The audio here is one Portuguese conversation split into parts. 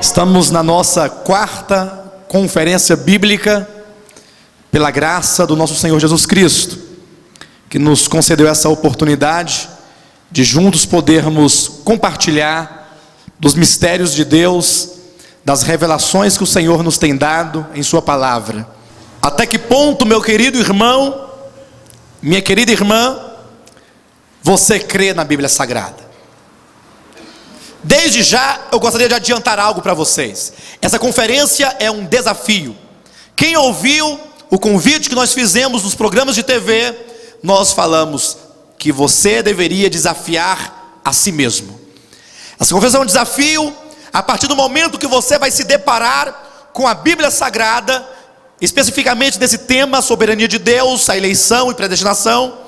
Estamos na nossa quarta conferência bíblica, pela graça do nosso Senhor Jesus Cristo, que nos concedeu essa oportunidade de juntos podermos compartilhar dos mistérios de Deus, das revelações que o Senhor nos tem dado em sua palavra. Até que ponto, meu querido irmão, minha querida irmã, você crê na Bíblia Sagrada? Desde já, eu gostaria de adiantar algo para vocês. Essa conferência é um desafio. Quem ouviu o convite que nós fizemos nos programas de TV, nós falamos que você deveria desafiar a si mesmo. Essa conferência é um desafio a partir do momento que você vai se deparar com a Bíblia Sagrada, especificamente desse tema, soberania de Deus, a eleição e predestinação.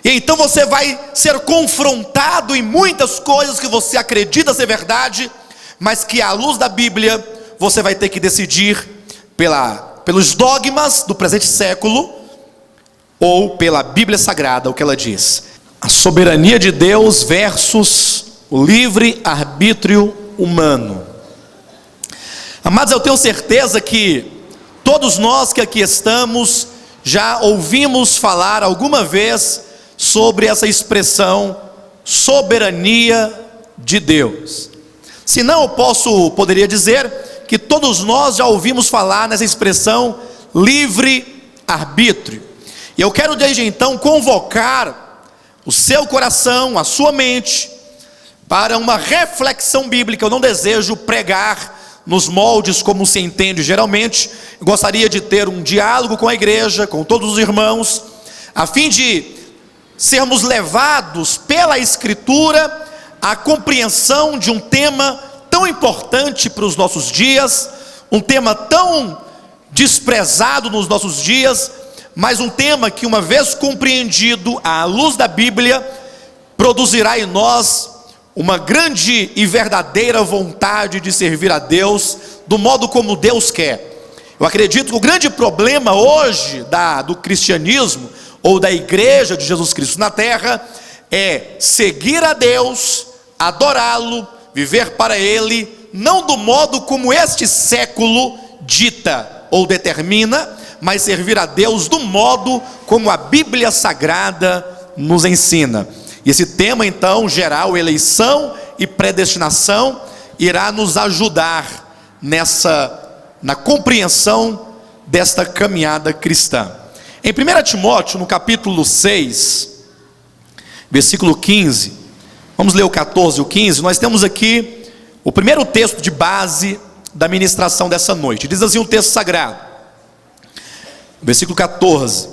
E então você vai ser confrontado em muitas coisas que você acredita ser verdade, mas que à luz da Bíblia você vai ter que decidir pelos dogmas do presente século ou pela Bíblia Sagrada, o que ela diz. A soberania de Deus versus o livre arbítrio humano. Amados, eu tenho certeza que todos nós que aqui estamos já ouvimos falar alguma vez sobre essa expressão soberania de Deus. Se não, eu poderia dizer que todos nós já ouvimos falar nessa expressão livre arbítrio. E eu quero desde então convocar o seu coração, a sua mente, para uma reflexão bíblica. Eu não desejo pregar nos moldes como se entende geralmente. Eu gostaria de ter um diálogo com a igreja, com todos os irmãos, a fim de sermos levados pela Escritura à compreensão de um tema tão importante para os nossos dias, um tema tão desprezado nos nossos dias, mas um tema que, uma vez compreendido à luz da Bíblia, produzirá em nós uma grande e verdadeira vontade de servir a Deus do modo como Deus quer. Eu acredito que o grande problema hoje do cristianismo ou da igreja de Jesus Cristo na terra é seguir a Deus, adorá-lo, viver para Ele, não do modo como este século dita ou determina, mas servir a Deus do modo como a Bíblia Sagrada nos ensina. E esse tema então, geral, eleição e predestinação, irá nos ajudar na compreensão desta caminhada cristã. Em 1 Timóteo, no capítulo 6, versículo 15, vamos ler o 14 e o 15, nós temos aqui o primeiro texto de base da ministração dessa noite. Diz assim o texto sagrado, versículo 14: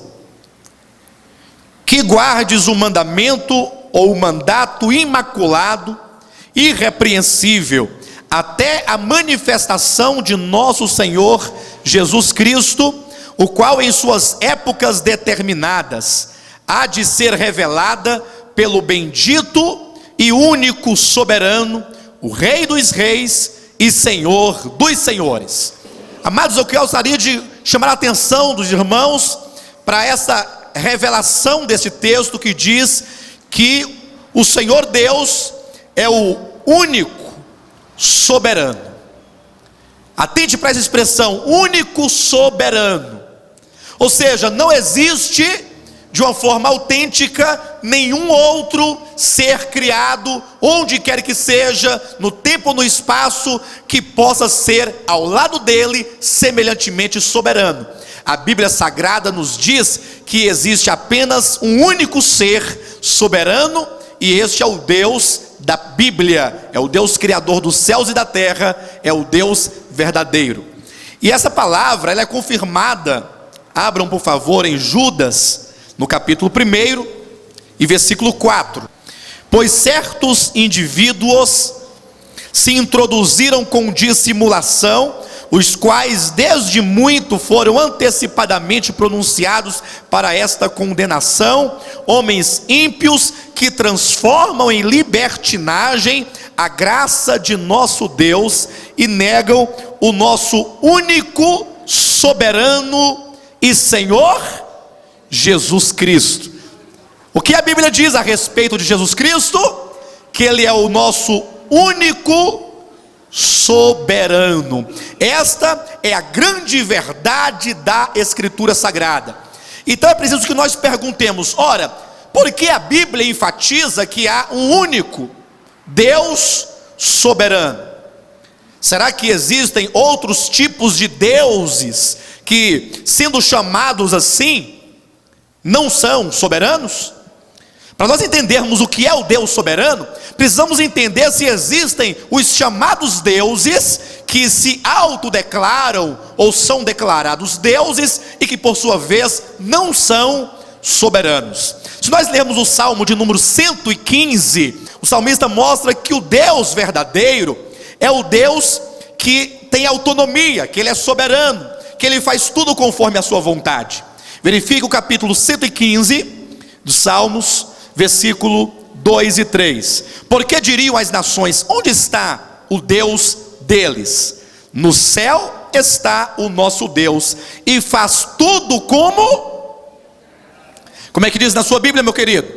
que guardes o mandamento ou o mandato imaculado, irrepreensível, até a manifestação de nosso Senhor Jesus Cristo, o qual em suas épocas determinadas há de ser revelada pelo bendito e único soberano, o Rei dos reis e Senhor dos senhores. Amados, eu gostaria de chamar a atenção dos irmãos para essa revelação desse texto que diz que o Senhor Deus é o único soberano. Atente para essa expressão, único soberano. Ou seja, não existe de uma forma autêntica nenhum outro ser criado, onde quer que seja, no tempo ou no espaço, que possa ser ao lado dele semelhantemente soberano. A Bíblia Sagrada nos diz que existe apenas um único ser soberano, e este é o Deus da Bíblia, é o Deus criador dos céus e da terra, é o Deus verdadeiro. E essa palavra, ela é confirmada, abram por favor em Judas, no capítulo 1 e versículo 4. Pois certos indivíduos se introduziram com dissimulação, os quais desde muito foram antecipadamente pronunciados para esta condenação, homens ímpios que transformam em libertinagem a graça de nosso Deus e negam o nosso único soberano e Senhor Jesus Cristo. O que a Bíblia diz a respeito de Jesus Cristo? Que Ele é o nosso único soberano. Esta é a grande verdade da Escritura Sagrada. Então é preciso que nós perguntemos: ora, por que a Bíblia enfatiza que há um único Deus soberano? Será que existem outros tipos de deuses que, sendo chamados assim, não são soberanos? Para nós entendermos o que é o Deus soberano, precisamos entender se existem os chamados deuses que se autodeclaram ou são declarados deuses e que por sua vez não são soberanos. Se nós lermos o Salmo de número 115, o salmista mostra que o Deus verdadeiro é o Deus que tem autonomia, que Ele é soberano, que Ele faz tudo conforme a sua vontade. Verifique o capítulo 115 dos Salmos, versículo 2 e 3. Porque diriam as nações: onde está o Deus deles? No céu está o nosso Deus, e faz tudo como é que diz na sua Bíblia, meu querido?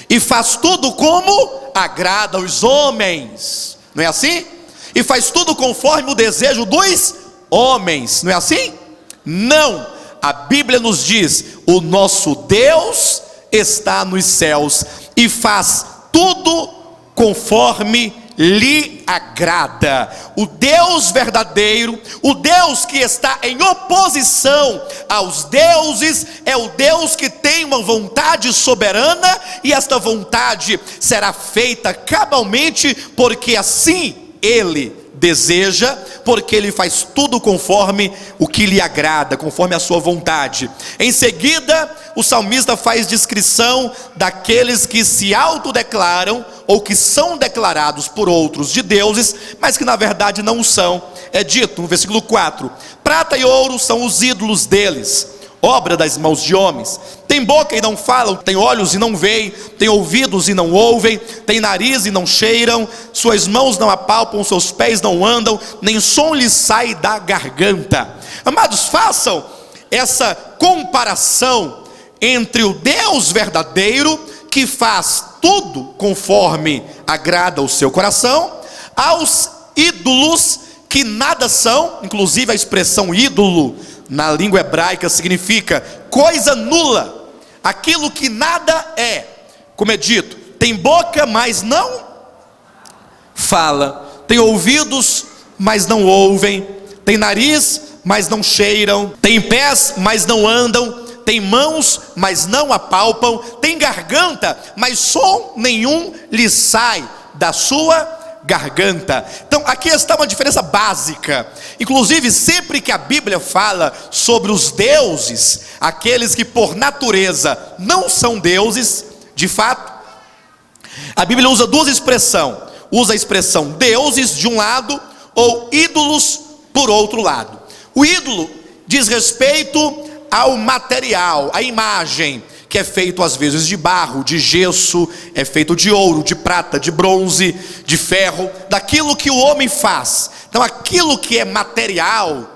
E faz tudo como agrada aos homens, não é assim? E faz tudo conforme o desejo dos homens, não é assim? Não, a Bíblia nos diz: o nosso Deus está nos céus e faz tudo conforme lhe agrada. O Deus verdadeiro, o Deus que está em oposição aos deuses, é o Deus que tem uma vontade soberana, e esta vontade será feita cabalmente, porque assim Ele deseja, porque Ele faz tudo conforme o que lhe agrada, conforme a sua vontade. Em seguida, o salmista faz descrição daqueles que se autodeclaram, ou que são declarados por outros de deuses, mas que na verdade não são. É dito no versículo 4: prata e ouro são os ídolos deles, obra das mãos de homens. Tem boca e não falam, tem olhos e não veem, tem ouvidos e não ouvem, tem nariz e não cheiram, suas mãos não apalpam, seus pés não andam, nem som lhes sai da garganta. Amados, façam essa comparação entre o Deus verdadeiro, que faz tudo conforme agrada o seu coração, aos ídolos que nada são. Inclusive a expressão ídolo na língua hebraica significa coisa nula, aquilo que nada é. Como é dito, tem boca, mas não fala, tem ouvidos, mas não ouvem, tem nariz, mas não cheiram, tem pés, mas não andam, tem mãos, mas não apalpam, tem garganta, mas som nenhum lhe sai da sua garganta. Então aqui está uma diferença básica. Inclusive, sempre que a Bíblia fala sobre os deuses, aqueles que por natureza não são deuses, de fato, a Bíblia usa duas expressões. Usa a expressão deuses de um lado, ou ídolos por outro lado. O ídolo diz respeito ao material, à imagem, que é feito às vezes de barro, de gesso, é feito de ouro, de prata, de bronze, de ferro, daquilo que o homem faz. Então aquilo que é material,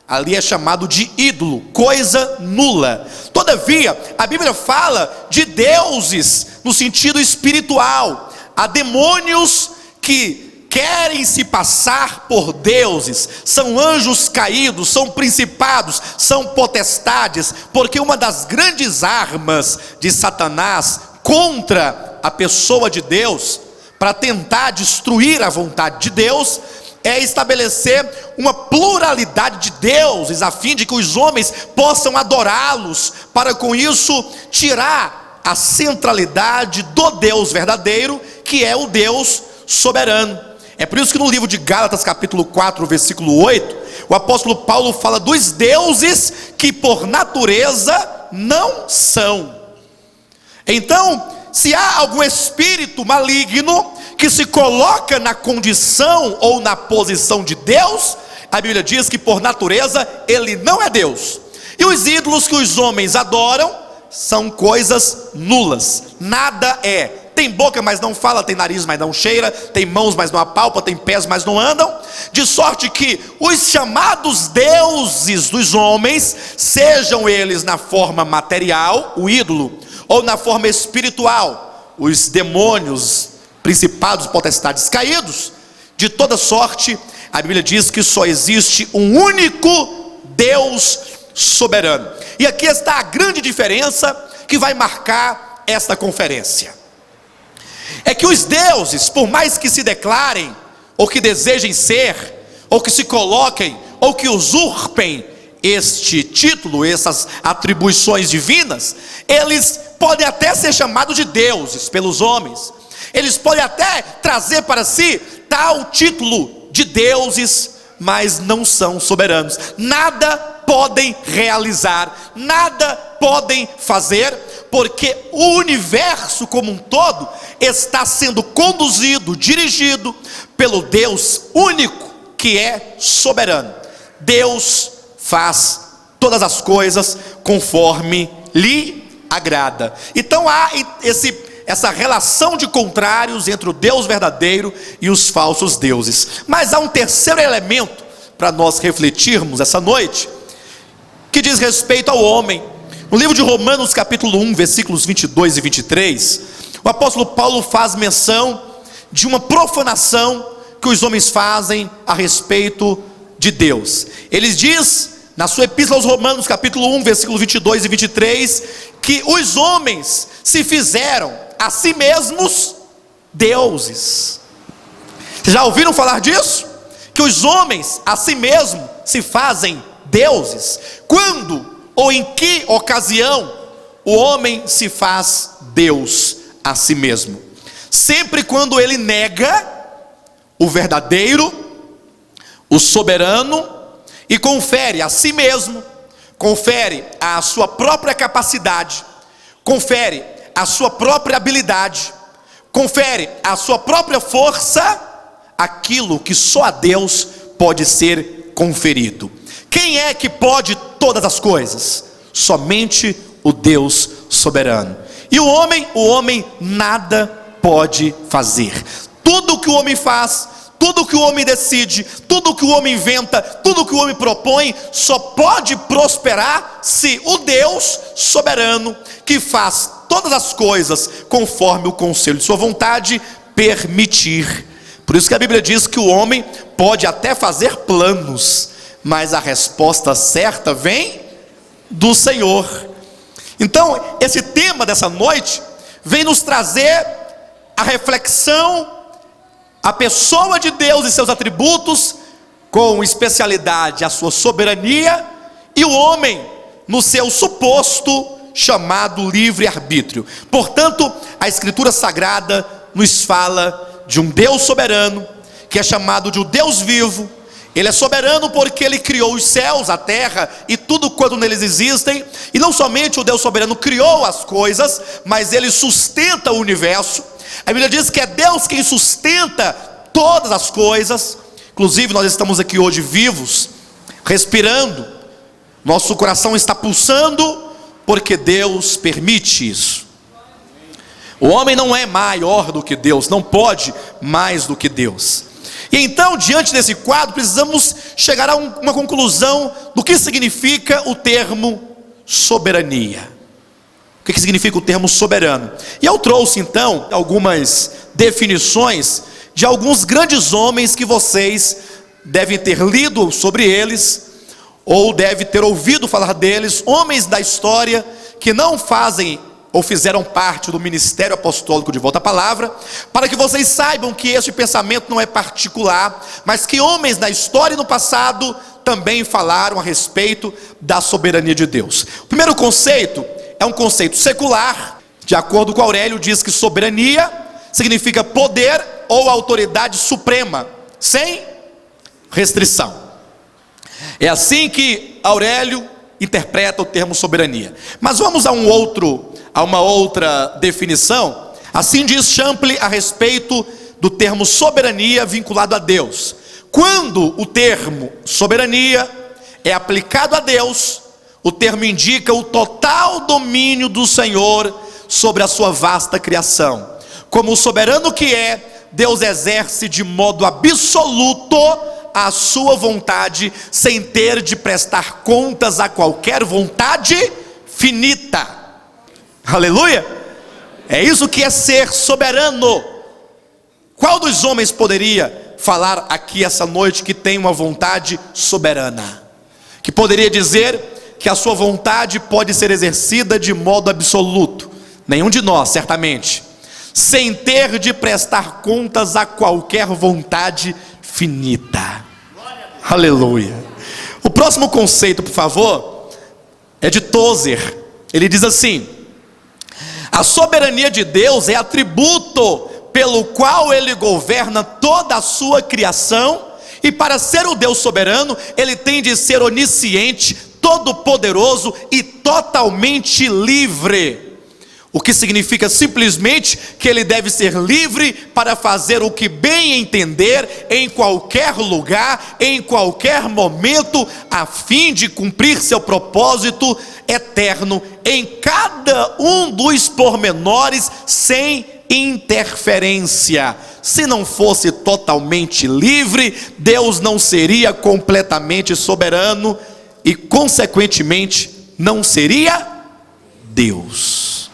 ali é chamado de ídolo, coisa nula. Todavia, a Bíblia fala de deuses no sentido espiritual. Há demônios que querem se passar por deuses, são anjos caídos, são principados, são potestades, porque uma das grandes armas de Satanás contra a pessoa de Deus, para tentar destruir a vontade de Deus, é estabelecer uma pluralidade de deuses, a fim de que os homens possam adorá-los, para com isso tirar a centralidade do Deus verdadeiro, que é o Deus soberano. É por isso que no livro de Gálatas, capítulo 4, versículo 8, o apóstolo Paulo fala dos deuses que por natureza não são. Então, se há algum espírito maligno que se coloca na condição ou na posição de Deus, a Bíblia diz que por natureza ele não é Deus. E os ídolos que os homens adoram são coisas nulas, nada é. Tem boca, mas não fala, tem nariz, mas não cheira, tem mãos, mas não apalpa, tem pés, mas não andam, de sorte que os chamados deuses dos homens, sejam eles na forma material, o ídolo, ou na forma espiritual, os demônios, principados, potestades caídos, de toda sorte, a Bíblia diz que só existe um único Deus soberano. E aqui está a grande diferença que vai marcar esta conferência. É que os deuses, por mais que se declarem, ou que desejem ser, ou que se coloquem, ou que usurpem este título, essas atribuições divinas, eles podem até ser chamados de deuses pelos homens, eles podem até trazer para si tal título de deuses, mas não são soberanos. Nada podem realizar, nada podem fazer, porque o universo como um todo está sendo conduzido, dirigido pelo Deus único que é soberano. Deus faz todas as coisas conforme lhe agrada. Então há essa relação de contrários entre o Deus verdadeiro e os falsos deuses. Mas há um terceiro elemento para nós refletirmos essa noite, que diz respeito ao homem. No livro de Romanos capítulo 1, versículos 22 e 23, o apóstolo Paulo faz menção de uma profanação que os homens fazem a respeito de Deus. Ele diz, na sua epístola aos Romanos capítulo 1, versículos 22 e 23, que os homens se fizeram a si mesmos deuses. Vocês já ouviram falar disso? Que os homens a si mesmos se fazem deuses. Quando ou em que ocasião o homem se faz Deus a si mesmo? Sempre quando ele nega o verdadeiro, o soberano, e confere a si mesmo, confere a sua própria capacidade, confere a sua própria habilidade, confere a sua própria força, aquilo que só a Deus pode ser conferido. Quem é que pode todas as coisas? Somente o Deus soberano. E o homem nada pode fazer. Tudo que o homem faz, tudo que o homem decide, tudo que o homem inventa, tudo que o homem propõe, só pode prosperar se o Deus soberano, que faz todas as coisas conforme o conselho de sua vontade, permitir. Por isso que a Bíblia diz que o homem pode até fazer planos, mas a resposta certa vem do Senhor. Então, esse tema dessa noite vem nos trazer a reflexão, a pessoa de Deus e seus atributos, com especialidade a sua soberania, e o homem no seu suposto chamado livre-arbítrio. Portanto, a Escritura Sagrada nos fala de um Deus soberano, que é chamado de um Deus vivo. Ele é soberano porque ele criou os céus, a terra e tudo quanto neles existem. E não somente o Deus soberano criou as coisas, mas ele sustenta o universo. A Bíblia diz que é Deus quem sustenta todas as coisas. Inclusive nós estamos aqui hoje vivos, respirando, nosso coração está pulsando, porque Deus permite isso. O homem não é maior do que Deus, não pode mais do que Deus. E então, diante desse quadro, precisamos chegar a uma conclusão do que significa o termo soberania. O que significa o termo soberano? E eu trouxe então algumas definições de alguns grandes homens que vocês devem ter lido sobre eles, ou devem ter ouvido falar deles, homens da história que não fazem ou fizeram parte do ministério apostólico de Volta à Palavra, para que vocês saibam que esse pensamento não é particular, mas que homens na história e no passado também falaram a respeito da soberania de Deus. O primeiro conceito é um conceito secular. De acordo com Aurélio, diz que soberania significa poder ou autoridade suprema, sem restrição. É assim que Aurélio interpreta o termo soberania. Mas vamos a uma outra definição. Assim diz Champlin a respeito do termo soberania vinculado a Deus. Quando o termo soberania é aplicado a Deus, o termo indica o total domínio do Senhor sobre a sua vasta criação. Como o soberano que é, Deus exerce de modo absoluto a sua vontade, sem ter de prestar contas a qualquer vontade finita. Aleluia! É isso que é ser soberano. Qual dos homens poderia falar aqui essa noite que tem uma vontade soberana, que poderia dizer que a sua vontade pode ser exercida de modo absoluto, nenhum de nós certamente, sem ter de prestar contas a qualquer vontade finita. Aleluia. O próximo conceito, por favor, é de Tozer. Ele diz assim: a soberania de Deus é atributo pelo qual ele governa toda a sua criação, e para ser o Deus soberano, ele tem de ser onisciente, todo-poderoso e totalmente livre. O que significa simplesmente que ele deve ser livre para fazer o que bem entender, em qualquer lugar, em qualquer momento, a fim de cumprir seu propósito eterno, em cada um dos pormenores, sem interferência. Se não fosse totalmente livre, Deus não seria completamente soberano e, consequentemente, não seria Deus.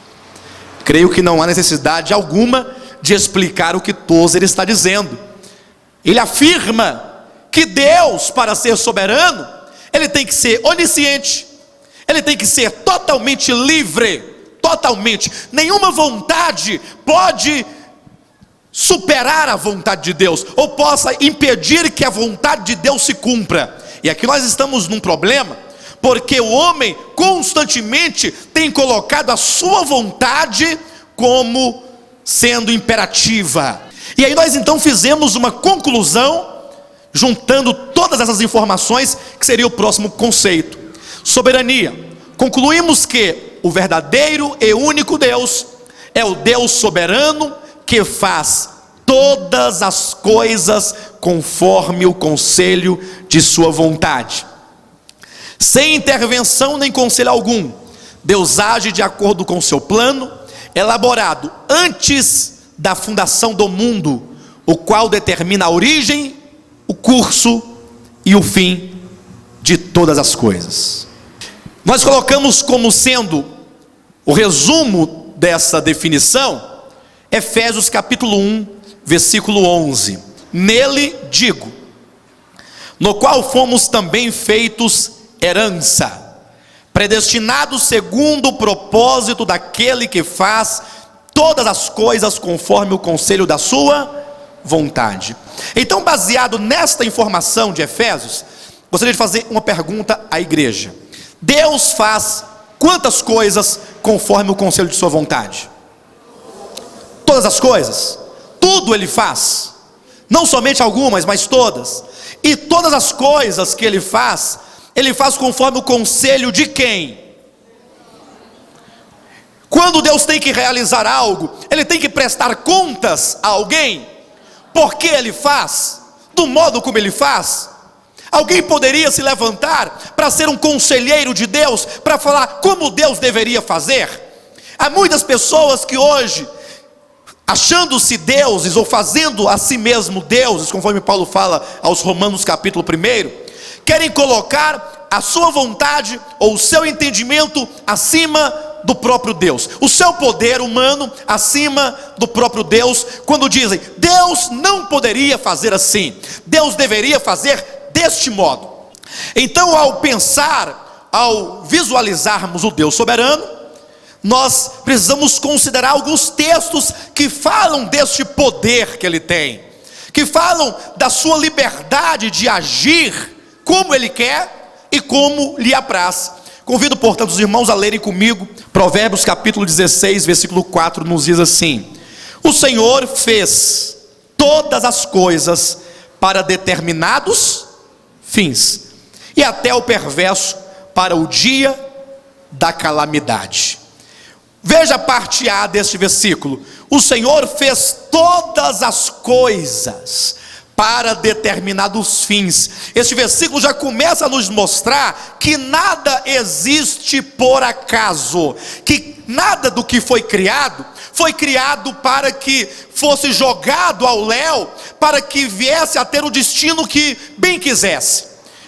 Creio que não há necessidade alguma de explicar o que Tozer está dizendo. Ele afirma que Deus, para ser soberano, ele tem que ser onisciente, ele tem que ser totalmente livre, totalmente. Nenhuma vontade pode superar a vontade de Deus, ou possa impedir que a vontade de Deus se cumpra. E aqui nós estamos num problema, porque o homem constantemente tem colocado a sua vontade como sendo imperativa. E aí nós então fizemos uma conclusão, juntando todas essas informações, que seria o próximo conceito: soberania. Concluímos que o verdadeiro e único Deus é o Deus soberano, que faz todas as coisas conforme o conselho de sua vontade. Sem intervenção nem conselho algum, Deus age de acordo com o seu plano, elaborado antes da fundação do mundo, o qual determina a origem, o curso e o fim de todas as coisas. Nós colocamos como sendo o resumo dessa definição, Efésios capítulo 1, versículo 11. Nele digo, no qual fomos também feitos herança, predestinados segundo o propósito daquele que faz todas as coisas conforme o conselho da sua vontade. Então, baseado nesta informação de Efésios, gostaria de fazer uma pergunta à igreja: Deus faz quantas coisas conforme o conselho de sua vontade? Todas as coisas, tudo ele faz, não somente algumas, mas todas. E todas as coisas que ele faz conforme o conselho de quem? Quando Deus tem que realizar algo, ele tem que prestar contas a alguém, porque ele faz, do modo como ele faz. Alguém poderia se levantar para ser um conselheiro de Deus, para falar como Deus deveria fazer? Há muitas pessoas que hoje, achando-se deuses, ou fazendo a si mesmo deuses, conforme Paulo fala aos Romanos capítulo 1, querem colocar a sua vontade ou o seu entendimento acima do próprio Deus, o seu poder humano acima do próprio Deus, quando dizem: Deus não poderia fazer assim, Deus deveria fazer deste modo. Então, ao pensar, ao visualizarmos o Deus soberano, nós precisamos considerar alguns textos que falam deste poder que ele tem, que falam da sua liberdade de agir como ele quer e como lhe apraz. Convido, portanto, os irmãos a lerem comigo Provérbios capítulo 16, versículo 4, nos diz assim: o Senhor fez todas as coisas para determinados fins, e até o perverso para o dia da calamidade. Veja a parte A deste versículo: o Senhor fez todas as coisas para determinados fins. Este versículo já começa a nos mostrar que nada existe por acaso, que nada do que foi criado para que fosse jogado ao léu, para que viesse a ter o destino que bem quisesse.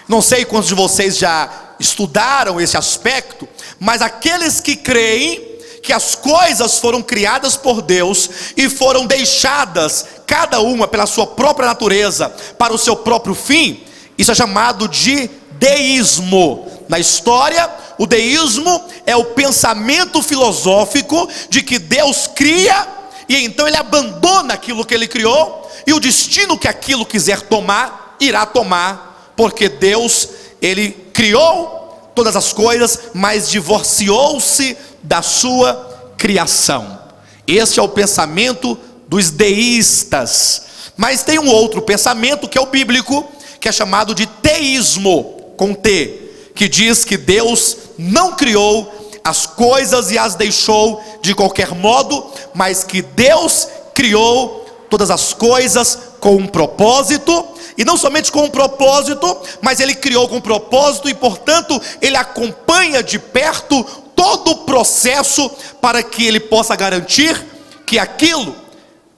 Não sei quantos de vocês já estudaram esse aspecto, mas aqueles que creem que as coisas foram criadas por Deus e foram deixadas, cada uma pela sua própria natureza, para o seu próprio fim, isso é chamado de deísmo. Na história, o deísmo é o pensamento filosófico de que Deus cria e então ele abandona aquilo que ele criou, e o destino que aquilo quiser tomar, irá tomar, porque Deus, ele criou todas as coisas, mas divorciou-se da sua criação. Esse é o pensamento dos deístas. Mas tem um outro pensamento que é o bíblico, que é chamado de teísmo, com T, que diz que Deus não criou as coisas e as deixou de qualquer modo, mas que Deus criou todas as coisas com um propósito, e não somente com um propósito, mas ele criou com um propósito, e portanto ele acompanha de perto todo o processo para que ele possa garantir que aquilo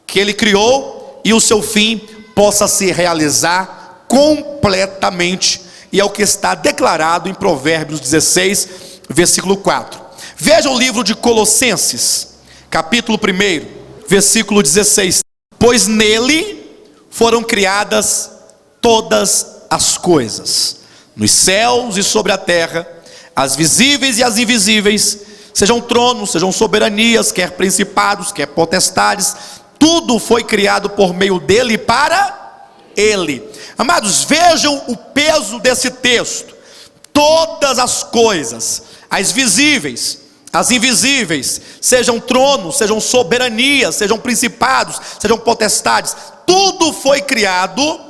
que ele criou e o seu fim possa se realizar completamente, e é o que está declarado em Provérbios 16, versículo 4. Veja o livro de Colossenses, capítulo 1, versículo 16. Pois nele foram criadas todas as coisas, nos céus e sobre a terra, as visíveis e as invisíveis, sejam tronos, sejam soberanias, quer principados, quer potestades, tudo foi criado por meio dele e para ele. Amados, vejam o peso desse texto. Todas as coisas, as visíveis, as invisíveis, sejam tronos, sejam soberanias, sejam principados, sejam potestades, tudo foi criado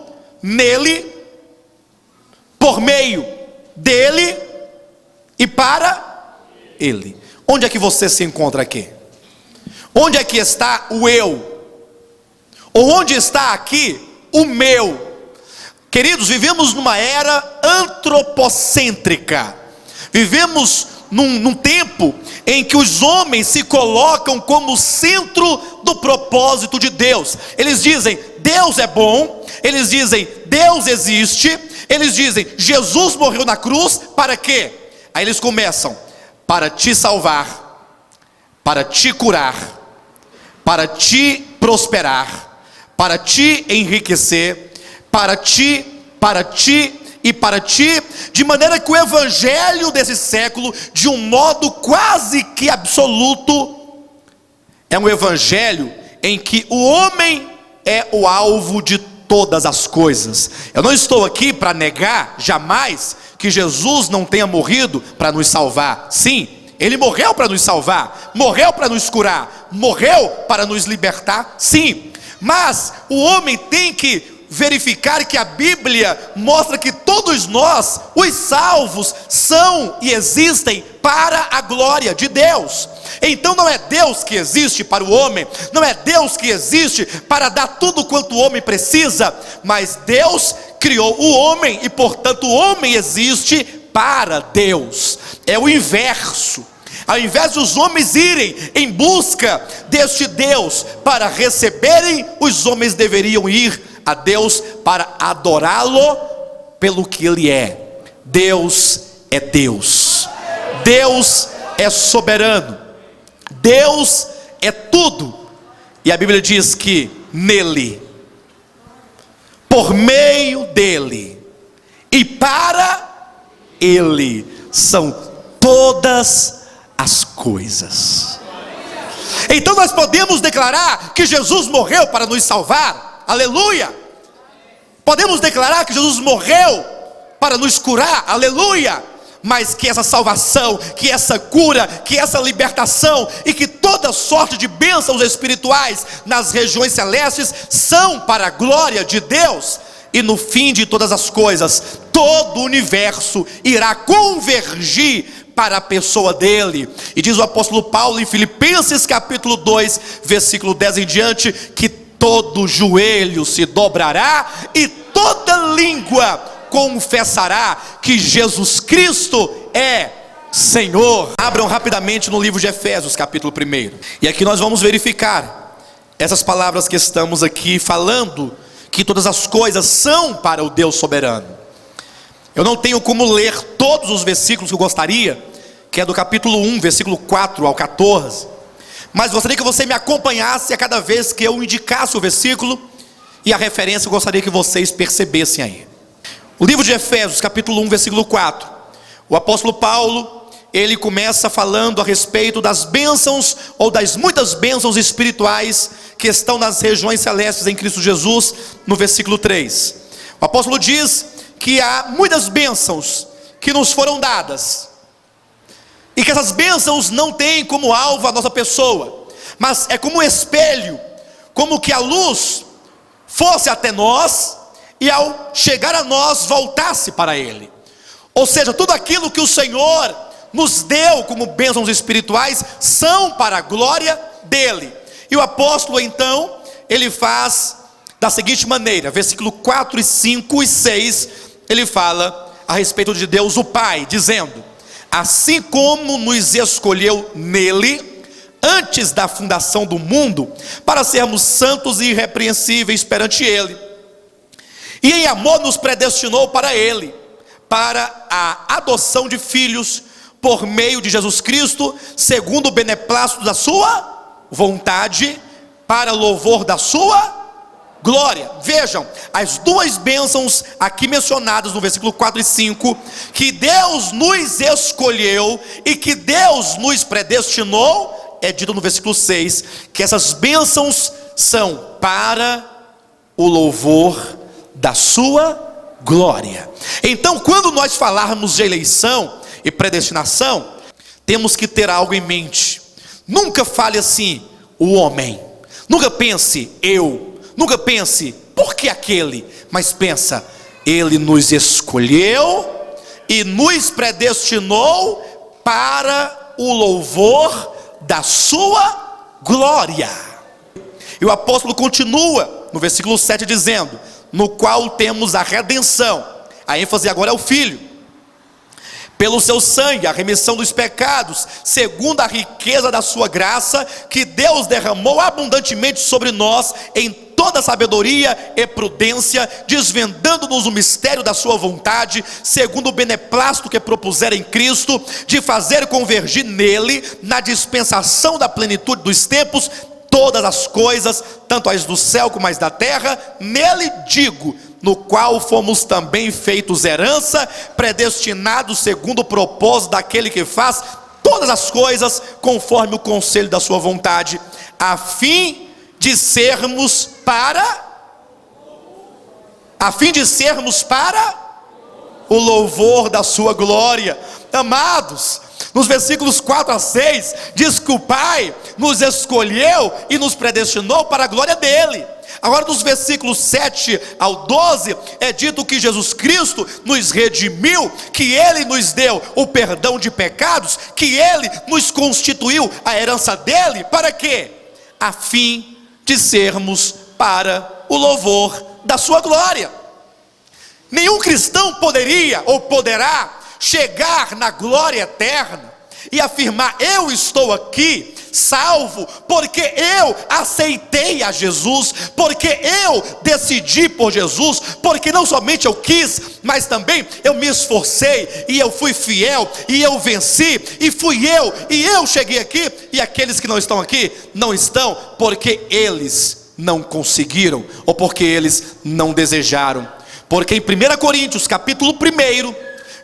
nele, por meio dele e para ele. Onde é que você se encontra aqui? Onde é que está o eu? Ou onde está aqui o meu? Queridos, vivemos numa era antropocêntrica. Vivemos num tempo em que os homens se colocam como centro do propósito de Deus. Eles dizem, Deus é bom. Eles dizem, Deus existe. Eles dizem, Jesus morreu na cruz, para quê? Aí eles começam, para te salvar, para te curar, para te prosperar, para te enriquecer, para ti, de maneira que o evangelho desse século, de um modo quase que absoluto, é um evangelho em que o homem é o alvo de todas as coisas. Eu não estou aqui para negar jamais que Jesus não tenha morrido para nos salvar. Sim, ele morreu para nos salvar, morreu para nos curar, morreu para nos libertar, sim. Mas o homem tem que verificar que a Bíblia mostra que todos nós, os salvos, são e existem para a glória de Deus. Então não é Deus que existe para o homem, não é Deus que existe para dar tudo quanto o homem precisa, mas Deus criou o homem e portanto o homem existe para Deus. É o inverso. Ao invés dos homens irem em busca deste Deus para receberem, os homens deveriam ir a Deus para adorá-lo pelo que ele é. Deus é Deus. Deus é soberano. Deus é tudo. E a Bíblia diz que nele, por meio dele e para ele são todas as coisas. Então nós podemos declarar que Jesus morreu para nos salvar. Aleluia. Podemos declarar que Jesus morreu para nos curar. Aleluia. Mas que essa salvação, que essa cura, que essa libertação e que toda sorte de bênçãos espirituais nas regiões celestes são para a glória de Deus. E no fim de todas as coisas, todo o universo irá convergir para a pessoa dele. E diz o apóstolo Paulo em Filipenses capítulo 2, versículo 10 em diante, que todo joelho se dobrará e toda língua confessará que Jesus Cristo é Senhor. Abram rapidamente no livro de Efésios capítulo 1. E aqui nós vamos verificar essas palavras que estamos aqui falando, que todas as coisas são para o Deus soberano. Eu não tenho como ler todos os versículos que eu gostaria que é do capítulo 1, versículo 4 ao 14. Mas gostaria que você me acompanhasse a cada vez que eu indicasse o versículo e a referência, eu gostaria que vocês percebessem aí. O livro de Efésios, capítulo 1, versículo 4. O apóstolo Paulo, ele começa falando a respeito das bênçãos, ou das muitas bênçãos espirituais que estão nas regiões celestes em Cristo Jesus, no versículo 3. O apóstolo diz que há muitas bênçãos que nos foram dadas, e que essas bênçãos não têm como alvo a nossa pessoa, mas é como um espelho, como que a luz fosse até nós, e ao chegar a nós, voltasse para Ele. Ou seja, tudo aquilo que o Senhor nos deu como bênçãos espirituais, são para a glória dEle. E o apóstolo então, ele faz da seguinte maneira, versículo 4, 5 e 6, ele fala a respeito de Deus o Pai, dizendo: assim como nos escolheu nele, antes da fundação do mundo, para sermos santos e irrepreensíveis perante Ele, e em amor nos predestinou para Ele, para a adoção de filhos, por meio de Jesus Cristo, segundo o beneplácito da sua vontade, para louvor da sua glória. Vejam, as duas bênçãos aqui mencionadas no versículo 4 e 5, que Deus nos escolheu e que Deus nos predestinou, é dito no versículo 6, que essas bênçãos são para o louvor da sua glória. Então, quando nós falarmos de eleição e predestinação, temos que ter algo em mente. Nunca fale assim, o homem. Nunca pense, eu. Nunca pense, por que aquele? Mas pensa, Ele nos escolheu e nos predestinou para o louvor da sua glória. E o apóstolo continua no versículo 7 dizendo: no qual temos a redenção. A ênfase agora é o Filho. Pelo seu sangue, a remissão dos pecados, segundo a riqueza da sua graça, que Deus derramou abundantemente sobre nós, em toda sabedoria e prudência, desvendando-nos o mistério da sua vontade, segundo o beneplácito que propusera em Cristo, de fazer convergir nele, na dispensação da plenitude dos tempos, todas as coisas, tanto as do céu como as da terra, nele digo, no qual fomos também feitos herança, predestinados segundo o propósito daquele que faz todas as coisas conforme o conselho da sua vontade, a fim de sermos para o louvor da sua glória. Amados, nos versículos 4 a 6, diz que o Pai nos escolheu e nos predestinou para a glória dele. Agora, dos versículos 7 ao 12, é dito que Jesus Cristo nos redimiu, que Ele nos deu o perdão de pecados, que Ele nos constituiu a herança dele, para quê? A fim de sermos para o louvor da sua glória. Nenhum cristão poderia ou poderá chegar na glória eterna e afirmar: eu estou aqui salvo porque eu aceitei a Jesus, porque eu decidi por Jesus, porque não somente eu quis, mas também eu me esforcei, e eu fui fiel, e eu venci, e fui eu, e eu cheguei aqui. E aqueles que não estão aqui, não estão porque eles não conseguiram, ou porque eles não desejaram. Porque em 1 Coríntios capítulo 1,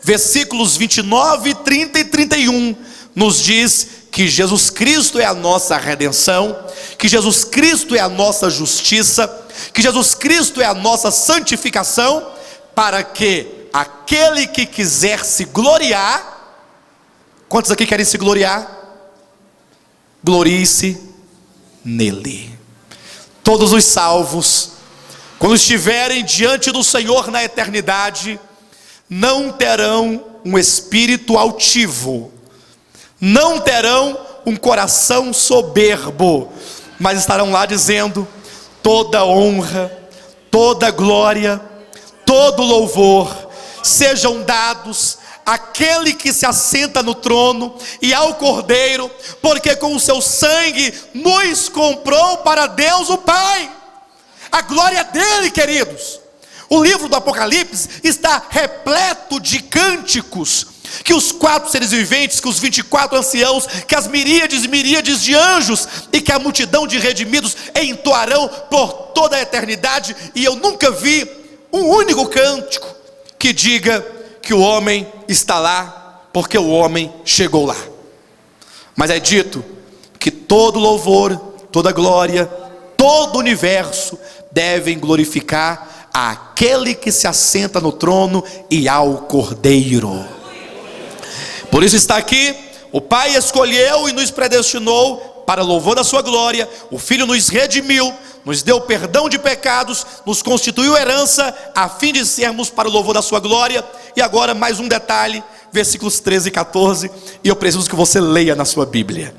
versículos 29, 30 e 31, nos diz que Jesus Cristo é a nossa redenção, que Jesus Cristo é a nossa justiça, que Jesus Cristo é a nossa santificação, para que aquele que quiser se gloriar, quantos aqui querem se gloriar? Glorie-se nele. Todos os salvos, quando estiverem diante do Senhor na eternidade, não terão um espírito altivo, não terão um coração soberbo, mas estarão lá dizendo: toda honra, toda glória, todo louvor sejam dados àquele que se assenta no trono e ao Cordeiro, porque com o seu sangue nos comprou para Deus o Pai. A glória dele, queridos. O livro do Apocalipse está repleto de cânticos, que os 4 seres viventes, que os 24 anciãos, que as miríades e miríades de anjos e que a multidão de redimidos entoarão por toda a eternidade. E eu nunca vi um único cântico que diga que o homem está lá, porque o homem chegou lá. Mas é dito que todo louvor, toda glória, todo o universo devem glorificar àquele que se assenta no trono e ao Cordeiro. Por isso está aqui: o Pai escolheu e nos predestinou para louvor da sua glória, o Filho nos redimiu, nos deu perdão de pecados, nos constituiu herança, a fim de sermos para o louvor da sua glória. E agora mais um detalhe, versículos 13 e 14, e eu preciso que você leia na sua Bíblia: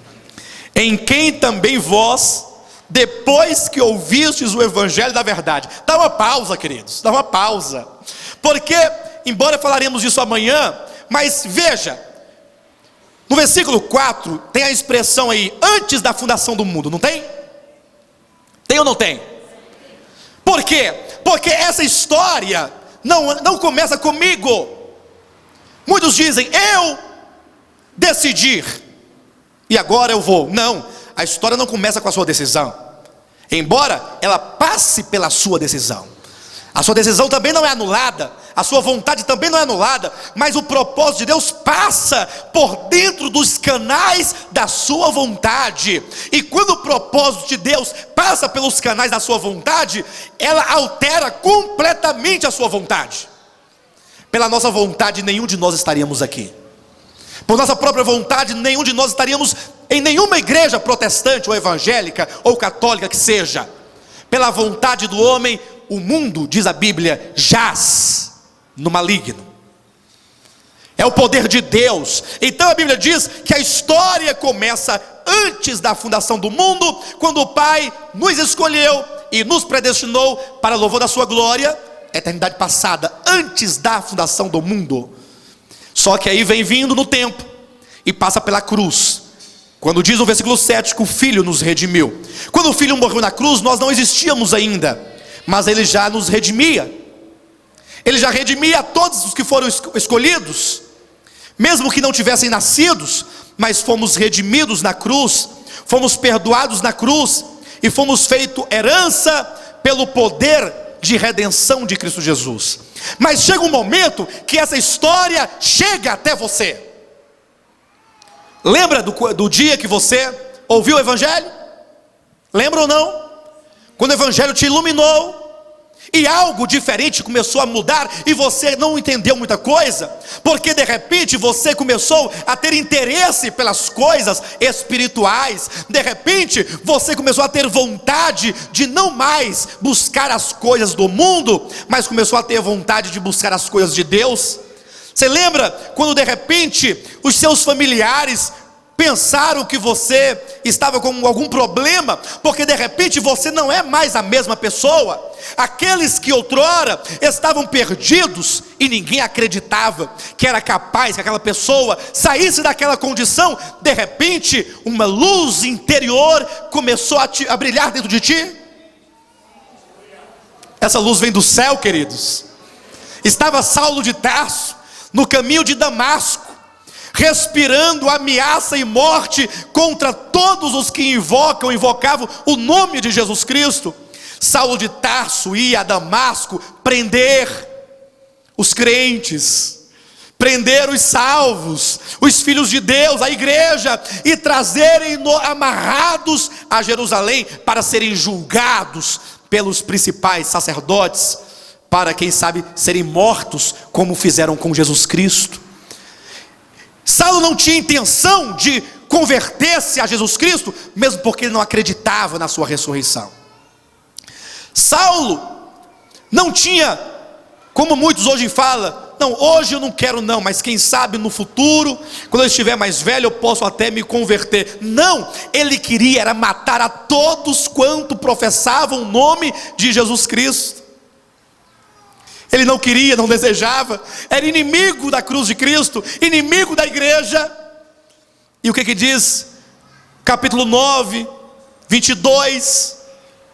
em quem também vós, depois que ouvistes o evangelho da verdade. Dá uma pausa, queridos, dá uma pausa, porque embora falaremos disso amanhã, mas veja, no versículo 4 tem a expressão aí, antes da fundação do mundo, não tem? Tem ou não tem? Por quê? Porque essa história não começa comigo. Muitos dizem, eu decidi e agora eu vou. Não, a história não começa com a sua decisão, embora ela passe pela sua decisão. A sua decisão também não é anulada, a sua vontade também não é anulada, mas o propósito de Deus passa por dentro dos canais da sua vontade. E quando o propósito de Deus passa pelos canais da sua vontade, ela altera completamente a sua vontade. Pela nossa vontade, nenhum de nós estaríamos aqui. Por nossa própria vontade, nenhum de nós estaríamos em nenhuma igreja protestante ou evangélica ou católica que seja. Pela vontade do homem, o mundo, diz a Bíblia, jaz no maligno. É o poder de Deus. Então a Bíblia diz que a história começa antes da fundação do mundo, quando o Pai nos escolheu e nos predestinou para louvor da sua glória, eternidade passada, antes da fundação do mundo. Só que aí vem vindo no tempo e passa pela cruz, quando diz no versículo 7 que o Filho nos redimiu. Quando o Filho morreu na cruz, nós não existíamos ainda, mas Ele já nos redimia. Ele já redimia a todos os que foram escolhidos, mesmo que não tivessem nascidos, mas fomos redimidos na cruz, fomos perdoados na cruz, e fomos feitos herança pelo poder de redenção de Cristo Jesus. Mas chega um momento que essa história chega até você. Lembra do dia que você ouviu o Evangelho? Lembra ou não? Quando o Evangelho te iluminou e algo diferente começou a mudar e você não entendeu muita coisa, porque de repente você começou a ter interesse pelas coisas espirituais. De repente você começou a ter vontade de não mais buscar as coisas do mundo, mas começou a ter vontade de buscar as coisas de Deus. Você lembra quando de repente os seus familiares pensaram que você estava com algum problema, porque de repente você não é mais a mesma pessoa? Aqueles que outrora estavam perdidos e ninguém acreditava que era capaz que aquela pessoa saísse daquela condição, de repente uma luz interior começou a brilhar dentro de ti. Essa luz vem do céu, queridos. Estava Saulo de Tarso no caminho de Damasco, respirando ameaça e morte contra todos os que invocavam o nome de Jesus Cristo. Saulo de Tarso ia a Damasco prender os crentes, prender os salvos, os filhos de Deus, a igreja, e trazerem amarrados a Jerusalém para serem julgados pelos principais sacerdotes, para quem sabe serem mortos como fizeram com Jesus Cristo. Saulo não tinha intenção de converter-se a Jesus Cristo, mesmo porque ele não acreditava na sua ressurreição. Saulo não tinha, como muitos hoje falam, não, hoje eu não quero não, mas quem sabe no futuro, quando eu estiver mais velho, eu posso até me converter. Não, ele queria era matar a todos quanto professavam o nome de Jesus Cristo. Ele não queria, não desejava, era inimigo da cruz de Cristo, inimigo da igreja. E o que diz? Capítulo 9, 22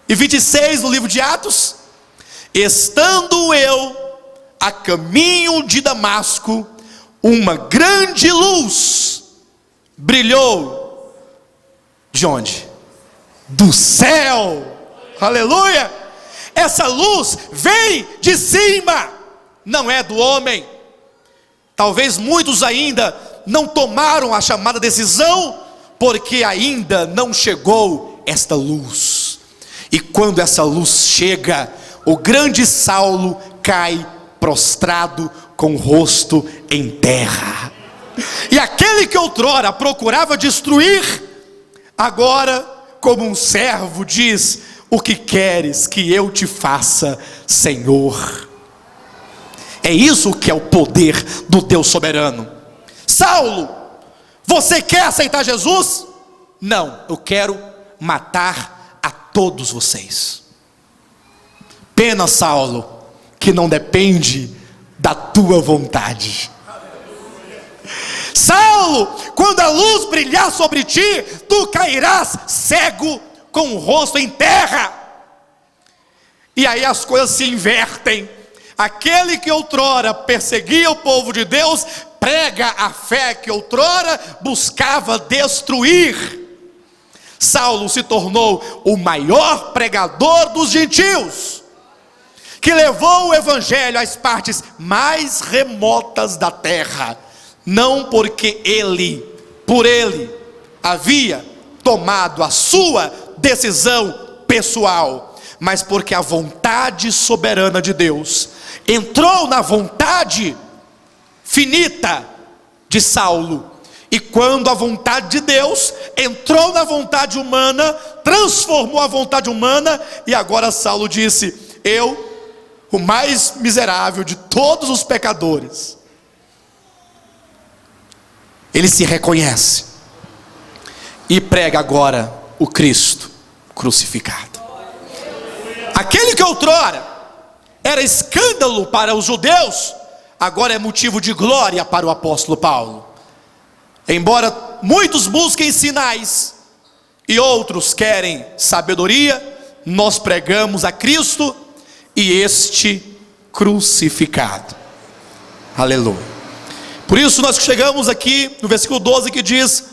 e 26 do livro de Atos: estando eu a caminho de Damasco, uma grande luz brilhou. De onde? Do céu. Aleluia! Essa luz vem de cima, não é do homem. Talvez muitos ainda não tomaram a chamada decisão, porque ainda não chegou esta luz. E quando essa luz chega, o grande Saulo cai prostrado com o rosto em terra. E aquele que outrora procurava destruir, agora, como um servo, diz: o que queres que eu te faça, Senhor? É isso que é o poder do Deus soberano. Saulo, você quer aceitar Jesus? Não, eu quero matar a todos vocês. Pena, Saulo, que não depende da tua vontade. Saulo, quando a luz brilhar sobre ti, tu cairás cego com o rosto em terra. E aí as coisas se invertem. Aquele que outrora perseguia o povo de Deus, prega a fé que outrora buscava destruir. Saulo se tornou o maior pregador dos gentios, que levou o evangelho às partes mais remotas da terra. Não porque por ele, havia tomado a sua decisão pessoal, mas porque a vontade soberana de Deus entrou na vontade finita de Saulo. E quando a vontade de Deus entrou na vontade humana, transformou a vontade humana, e agora Saulo disse: eu, o mais miserável de todos os pecadores, ele se reconhece e prega agora o Cristo crucificado. Aquele que outrora era escândalo para os judeus, agora é motivo de glória para o apóstolo Paulo. Embora muitos busquem sinais e outros querem sabedoria, nós pregamos a Cristo e este crucificado. Aleluia. Por isso nós chegamos aqui no versículo 12, que diz,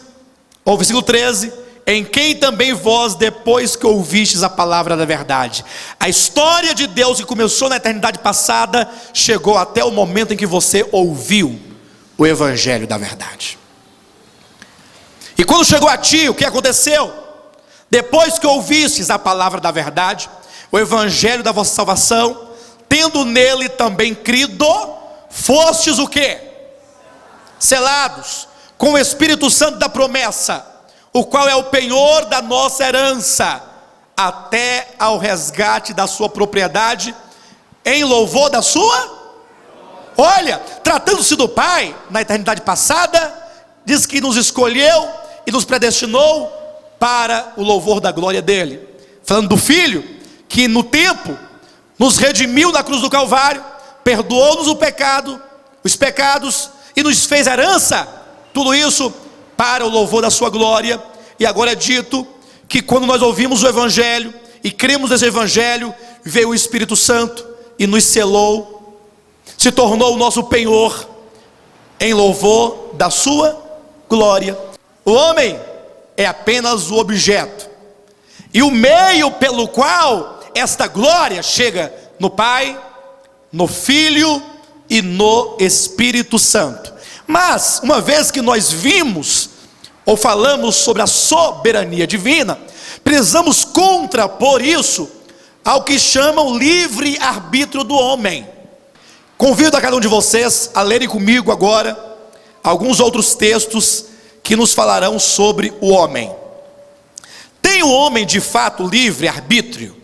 ou versículo 13: em quem também vós, depois que ouvistes a palavra da verdade. A história de Deus que começou na eternidade passada, chegou até o momento em que você ouviu o evangelho da verdade. E quando chegou a ti, o que aconteceu? Depois que ouvistes a palavra da verdade, o evangelho da vossa salvação, tendo nele também crido, fostes o quê? Selados com o Espírito Santo da promessa, o qual é o penhor da nossa herança, até ao resgate da sua propriedade, em louvor da sua. Olha, tratando-se do Pai, na eternidade passada, diz que nos escolheu e nos predestinou para o louvor da glória dele. Falando do Filho, que no tempo nos redimiu na cruz do Calvário, perdoou-nos o pecado, os pecados, e nos fez herança, tudo isso para o louvor da sua glória. E agora é dito que quando nós ouvimos o evangelho e cremos nesse evangelho, veio o Espírito Santo e nos selou, se tornou o nosso penhor, em louvor da sua glória. O homem é apenas o objeto e o meio pelo qual esta glória chega no Pai, no Filho e no Espírito Santo. Mas uma vez que nós vimos ou falamos sobre a soberania divina, precisamos contrapor isso ao que chamam livre-arbítrio do homem. Convido a cada um de vocês a lerem comigo agora alguns outros textos que nos falarão sobre o homem. Tem o homem de fato livre-arbítrio?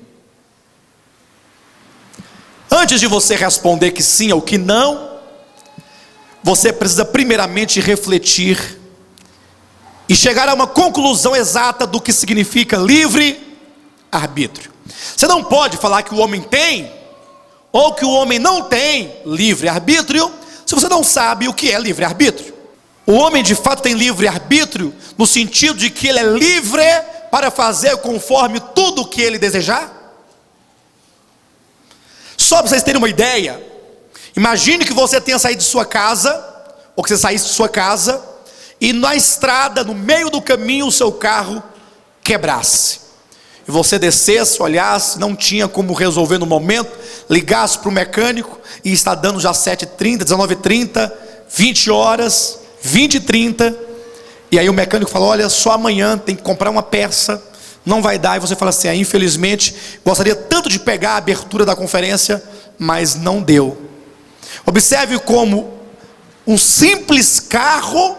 Antes de você responder que sim ou que não, você precisa primeiramente refletir e chegar a uma conclusão exata do que significa livre-arbítrio. Você não pode falar que o homem tem ou que o homem não tem livre-arbítrio se você não sabe o que é livre-arbítrio. O homem de fato tem livre-arbítrio no sentido de que ele é livre para fazer conforme tudo o que ele desejar. Só para vocês terem uma ideia, imagine que você tenha saído de sua casa ou que você saísse de sua casa e na estrada, no meio do caminho, o seu carro quebrasse. E você descesse, olhasse, não tinha como resolver no momento, ligasse para o mecânico e está dando já 7h30, 19h30, 20 horas, 20h30. E aí o mecânico fala: olha, só amanhã tem que comprar uma peça, não vai dar. E você fala assim: infelizmente, gostaria tanto de pegar a abertura da conferência, mas não deu. Observe como um simples carro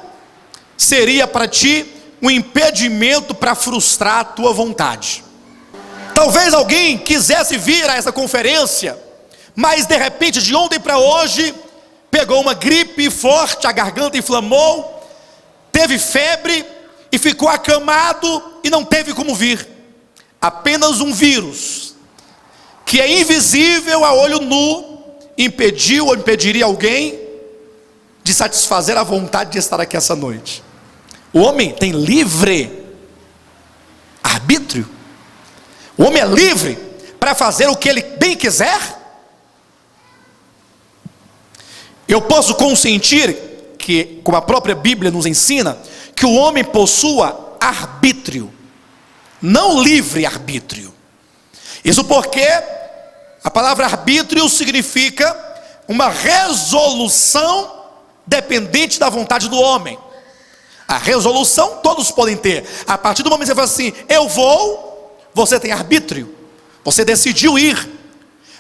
seria para ti um impedimento para frustrar a tua vontade. Talvez alguém quisesse vir a essa conferência, mas de repente, de ontem para hoje, pegou uma gripe forte, a garganta inflamou, teve febre e ficou acamado e não teve como vir. Apenas um vírus, que é invisível a olho nu, impediu ou impediria alguém de satisfazer a vontade de estar aqui essa noite. O homem tem livre arbítrio. O homem é livre para fazer o que ele bem quiser. Eu posso consentir que, como a própria Bíblia nos ensina, que o homem possua arbítrio, não livre arbítrio. Isso porque a palavra arbítrio significa uma resolução dependente da vontade do homem. A resolução todos podem ter. A partir do momento que você fala assim: eu vou, você tem arbítrio, você decidiu ir.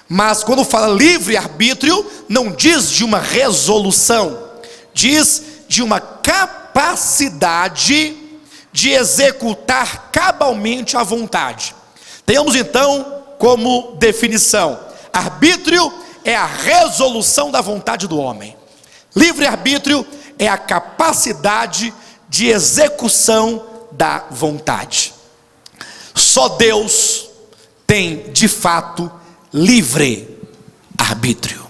Mas quando fala livre arbítrio, não diz de uma resolução, diz de uma capacidade de executar cabalmente a vontade. Tenhamos então como definição: arbítrio é a resolução da vontade do homem. Livre arbítrio é a capacidade de execução da vontade. Só Deus tem de fato livre arbítrio,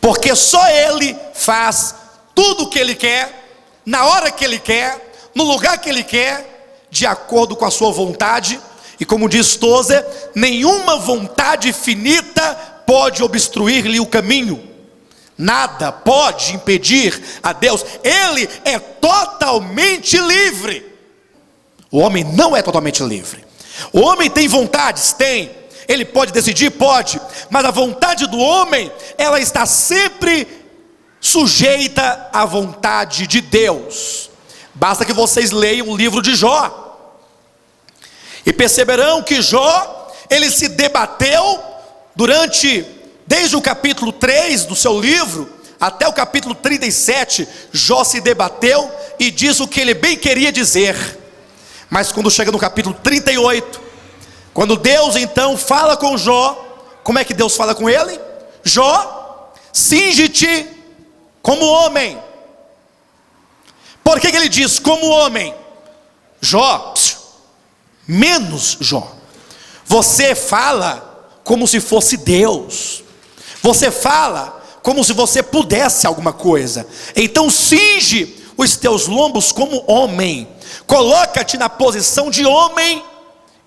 porque só Ele faz tudo o que Ele quer, na hora que Ele quer, no lugar que Ele quer, de acordo com a sua vontade. E como diz Tozer, nenhuma vontade finita pode obstruir-lhe o caminho. Nada pode impedir a Deus. Ele é totalmente livre. O homem não é totalmente livre. O homem tem vontades? Tem. Ele pode decidir? Pode. Mas a vontade do homem, ela está sempre sujeita à vontade de Deus. Basta que vocês leiam o livro de Jó, e perceberão que Jó, ele se debateu desde o capítulo 3 do seu livro, até o capítulo 37, Jó se debateu e disse o que ele bem queria dizer. Mas quando chega no capítulo 38, quando Deus então fala com Jó, como é que Deus fala com ele? Jó, cinge-te como homem. Por que ele diz como homem? Jó, menos Jó. Você fala como se fosse Deus. Você fala como se você pudesse alguma coisa. Então cinge os teus lombos como homem. Coloca-te na posição de homem,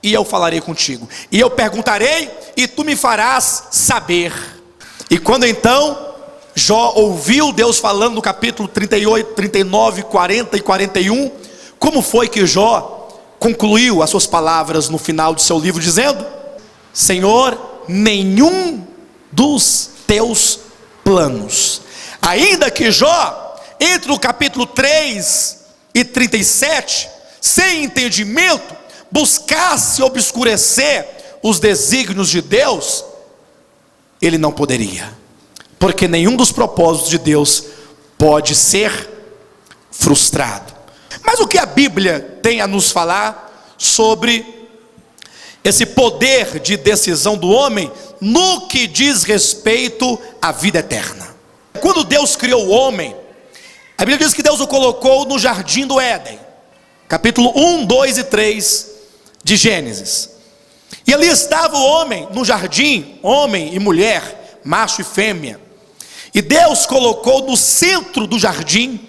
e eu falarei contigo. E eu perguntarei, e tu me farás saber. E quando então Jó ouviu Deus falando no capítulo 38, 39, 40 e 41, como foi que Jó concluiu as suas palavras no final do seu livro, dizendo: Senhor, nenhum dos teus planos. Ainda que Jó, entre o capítulo 3 e 37, sem entendimento, buscasse obscurecer os desígnios de Deus, ele não poderia, porque nenhum dos propósitos de Deus pode ser frustrado. Mas o que a Bíblia tem a nos falar sobre esse poder de decisão do homem no que diz respeito à vida eterna? Quando Deus criou o homem, a Bíblia diz que Deus o colocou no jardim do Éden, capítulo 1, 2 e 3 de Gênesis. E ali estava o homem no jardim, homem e mulher, macho e fêmea. E Deus colocou no centro do jardim,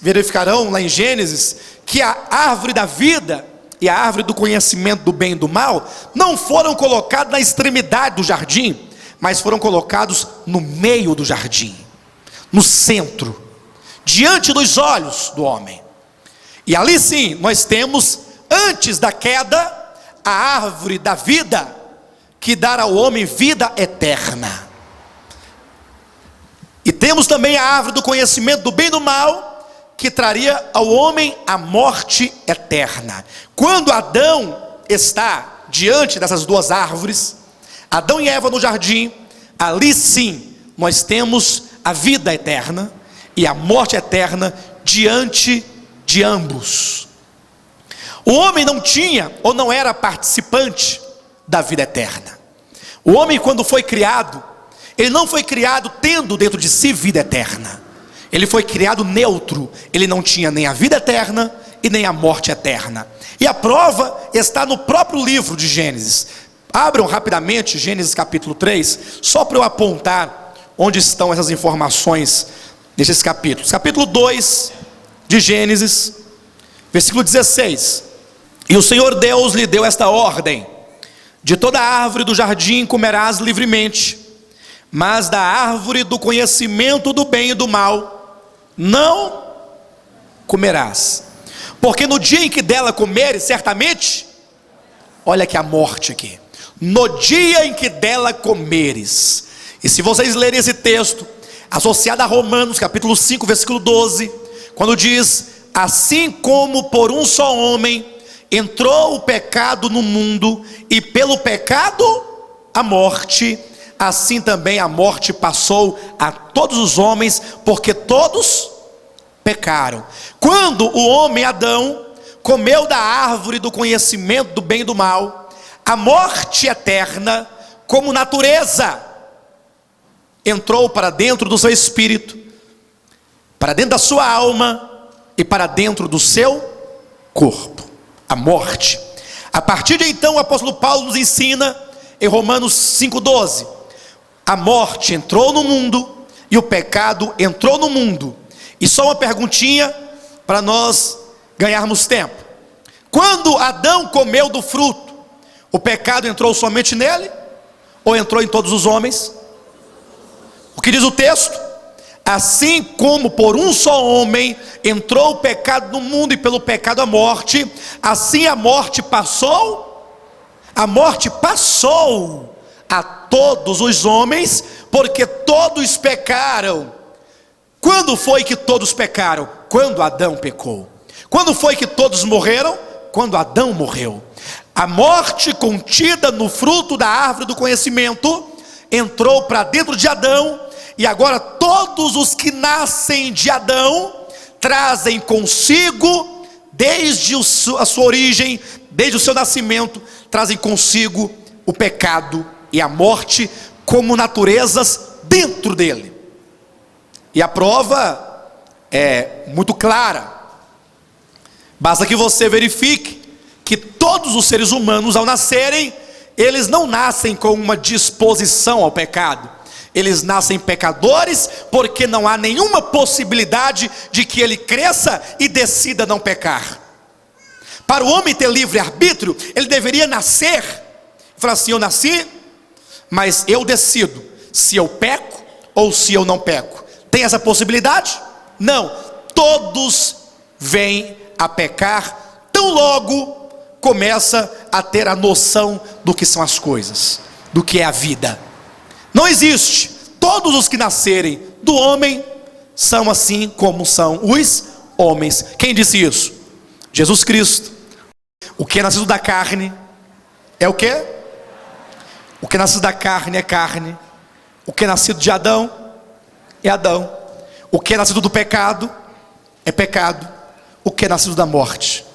verificarão lá em Gênesis, que a árvore da vida e a árvore do conhecimento do bem e do mal não foram colocados na extremidade do jardim, mas foram colocados no meio do jardim, no centro. diante dos olhos do homem. E ali sim, nós temos, antes da queda, a árvore da vida, que dá ao homem vida eterna. E temos também a árvore do conhecimento do bem e do mal, que traria ao homem a morte eterna. Quando Adão está diante dessas duas árvores, Adão e Eva no jardim, ali sim, nós temos a vida eterna e a morte eterna diante de ambos. O homem não tinha ou não era participante da vida eterna. O homem, quando foi criado, ele não foi criado tendo dentro de si vida eterna. Ele foi criado neutro. Ele não tinha nem a vida eterna e nem a morte eterna. E a prova está no próprio livro de Gênesis. Abram rapidamente Gênesis capítulo 3, só para eu apontar onde estão essas informações desses capítulos. Capítulo 2 de Gênesis, versículo 16. E o Senhor Deus lhe deu esta ordem: de toda árvore do jardim comerás livremente, mas da árvore do conhecimento do bem e do mal não comerás, porque no dia em que dela comeres, certamente, olha aqui a morte aqui, no dia em que dela comeres. E se vocês lerem esse texto, associado a Romanos capítulo 5, versículo 12, quando diz: assim como por um só homem entrou o pecado no mundo, e pelo pecado a morte, assim também a morte passou a todos os homens, porque todos pecaram. Quando o homem Adão comeu da árvore do conhecimento do bem e do mal, a morte eterna, como natureza, entrou para dentro do seu espírito, para dentro da sua alma e para dentro do seu corpo. A morte. A partir de então, o apóstolo Paulo nos ensina em Romanos 5,12: a morte entrou no mundo e o pecado entrou no mundo. E só uma perguntinha para nós ganharmos tempo: quando Adão comeu do fruto, o pecado entrou somente nele ou entrou em todos os homens? O que diz o texto? Assim como por um só homem entrou o pecado no mundo, e pelo pecado a morte, assim a morte passou a todos os homens, porque todos pecaram. Quando foi que todos pecaram? Quando Adão pecou. Quando foi que todos morreram? Quando Adão morreu. A morte contida no fruto da árvore do conhecimento entrou para dentro de Adão, e agora todos os que nascem de Adão trazem consigo, desde a sua origem, desde o seu nascimento, trazem consigo o pecado e a morte como naturezas dentro dele. E a prova é muito clara. Basta que você verifique que todos os seres humanos, ao nascerem, eles não nascem com uma disposição ao pecado. Eles nascem pecadores, porque não há nenhuma possibilidade de que ele cresça e decida não pecar. Para o homem ter livre-arbítrio, ele deveria nascer e falar assim: eu nasci, mas eu decido se eu peco ou se eu não peco. Tem essa possibilidade? Não. Todos vêm a pecar tão logo começa a ter a noção do que são as coisas, do que é a vida. Não existe. Todos os que nascerem do homem são assim como são os homens. Quem disse isso? Jesus Cristo. O que é nascido da carne é o quê? O que é nascido da carne é carne. O que é nascido de Adão é Adão. O que é nascido do pecado é pecado. O que é nascido da morte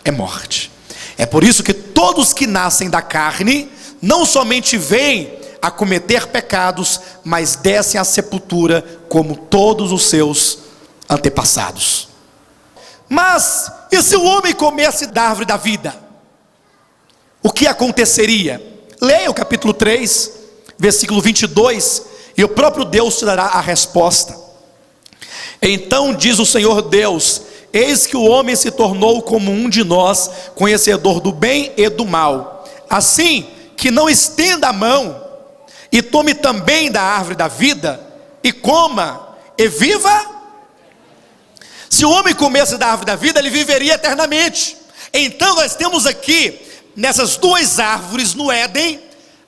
é morte. É por isso que todos que nascem da carne não somente vêm a cometer pecados, mas descem à sepultura como todos os seus antepassados. Mas e se o homem comesse da árvore da vida? O que aconteceria? Leia o capítulo 3, versículo 22, e o próprio Deus te dará a resposta. Então diz o Senhor Deus: eis que o homem se tornou como um de nós, conhecedor do bem e do mal. Assim que não estenda a mão e tome também da árvore da vida, e coma, e viva. Se o homem comesse da árvore da vida, ele viveria eternamente. Então nós temos aqui, nessas duas árvores no Éden,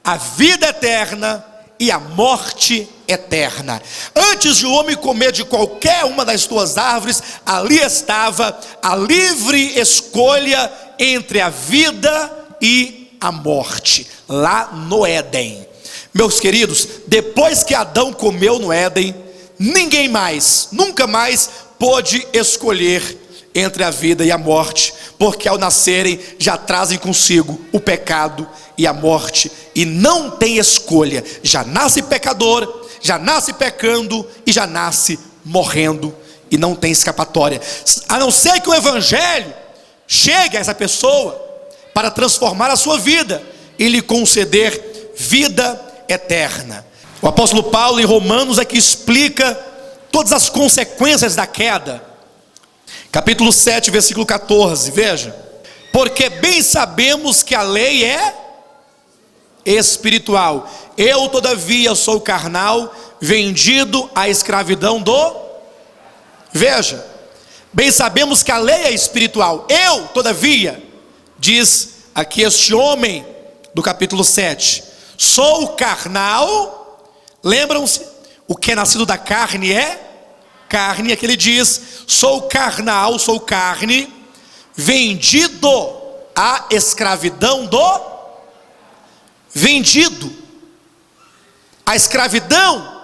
a vida eterna e a morte eterna. Antes de o homem comer de qualquer uma das duas árvores, ali estava a livre escolha entre a vida e a morte, lá no Éden. Meus queridos, depois que Adão comeu no Éden, ninguém mais, nunca mais pôde escolher entre a vida e a morte, porque ao nascerem já trazem consigo o pecado e a morte, e não tem escolha, já nasce pecador, já nasce pecando e já nasce morrendo, e não tem escapatória, a não ser que o evangelho chegue a essa pessoa para transformar a sua vida e lhe conceder vida eterna. O apóstolo Paulo em Romanos aqui explica todas as consequências da queda. Capítulo 7, versículo 14, veja: porque bem sabemos que a lei é espiritual, eu todavia sou carnal, vendido à escravidão do... Veja, bem sabemos que a lei é espiritual, eu todavia, diz aqui este homem do capítulo 7, sou carnal. Lembram-se, o que é nascido da carne é carne. Aqui ele diz, sou carnal, sou carne, vendido à escravidão do... Vendido à escravidão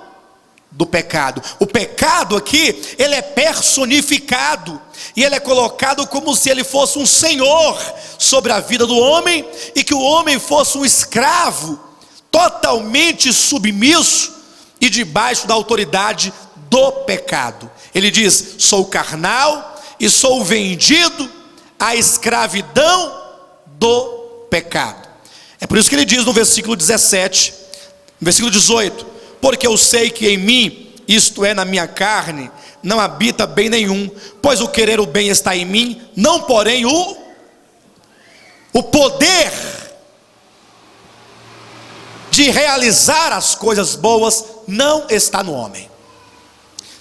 do pecado. O pecado aqui, ele é personificado, e ele é colocado como se ele fosse um senhor sobre a vida do homem, e que o homem fosse um escravo, totalmente submisso e debaixo da autoridade do pecado. Ele diz, sou carnal e sou vendido à escravidão do pecado. É por isso que ele diz no versículo 17, no versículo 18, porque eu sei que em mim, isto é, na minha carne, não habita bem nenhum, pois o querer o bem está em mim, não porém o poder de realizar as coisas boas não está no homem.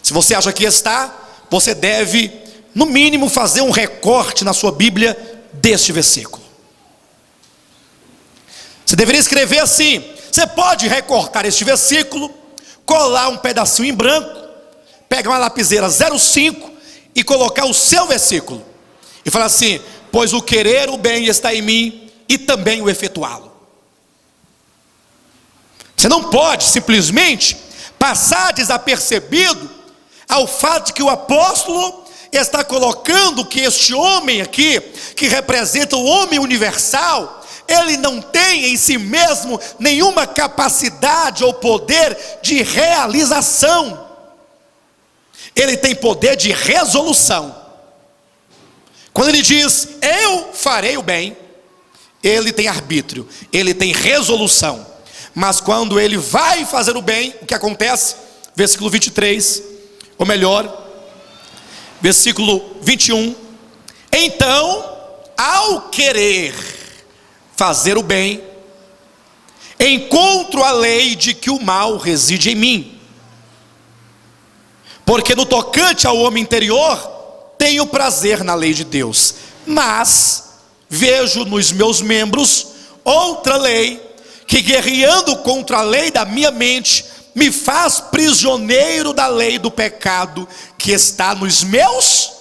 Se você acha que está, você deve, no mínimo, fazer um recorte na sua Bíblia deste versículo. Você deveria escrever assim. Você pode recortar este versículo, colar um pedacinho em branco, pegar uma lapiseira 05 e colocar o seu versículo, e falar assim, pois o querer o bem está em mim, e também o efetuá-lo. Você não pode simplesmente passar desapercebido ao fato de que o apóstolo está colocando que este homem aqui, que representa o homem universal, ele não tem em si mesmo nenhuma capacidade ou poder de realização. Ele tem poder de resolução. Quando ele diz, eu farei o bem, ele tem arbítrio, ele tem resolução. Mas quando ele vai fazer o bem, o que acontece? Versículo 23, ou melhor, versículo 21. Então, ao querer fazer o bem, encontro a lei de que o mal reside em mim. Porque no tocante ao homem interior, tenho prazer na lei de Deus, mas vejo nos meus membros outra lei, que guerreando contra a lei da minha mente, me faz prisioneiro da lei do pecado que está nos meus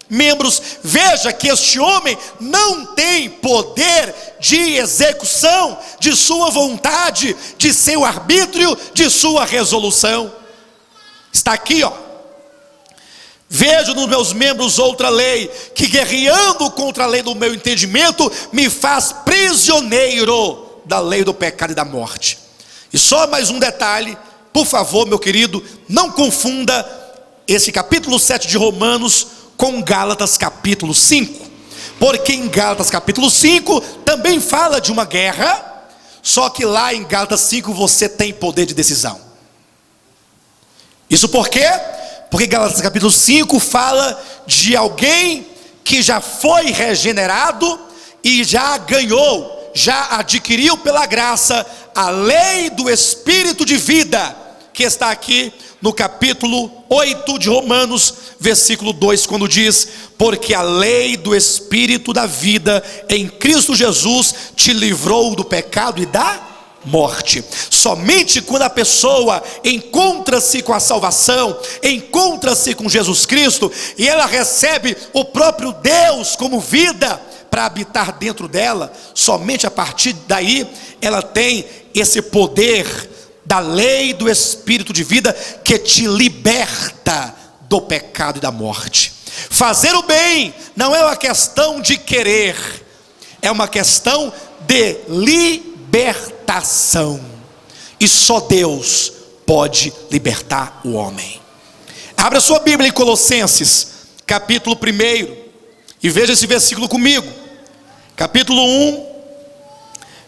membros. Veja que este homem não tem poder de execução de sua vontade, de seu arbítrio, de sua resolução. Está aqui, ó. Vejo nos meus membros outra lei, que guerreando contra a lei do meu entendimento, me faz prisioneiro da lei do pecado e da morte. E só mais um detalhe, por favor, meu querido, não confunda esse capítulo 7 de Romanos com Gálatas capítulo 5, porque em Gálatas capítulo 5 também fala de uma guerra, só que lá em Gálatas 5 você tem poder de decisão. Isso por quê? Porque Gálatas capítulo 5 fala de alguém que já foi regenerado e já ganhou, já adquiriu pela graça a lei do Espírito de vida que está aqui no capítulo 8 de Romanos, versículo 2, quando diz: porque a lei do Espírito da vida em Cristo Jesus te livrou do pecado e da morte. Somente quando a pessoa encontra-se com a salvação, encontra-se com Jesus Cristo, e ela recebe o próprio Deus como vida para habitar dentro dela, somente a partir daí ela tem esse poder da lei do Espírito de vida que te liberta do pecado e da morte. Fazer o bem não é uma questão de querer, é uma questão de libertação, e só Deus pode libertar o homem. Abra sua Bíblia em Colossenses, capítulo 1, e veja esse versículo comigo. Capítulo 1,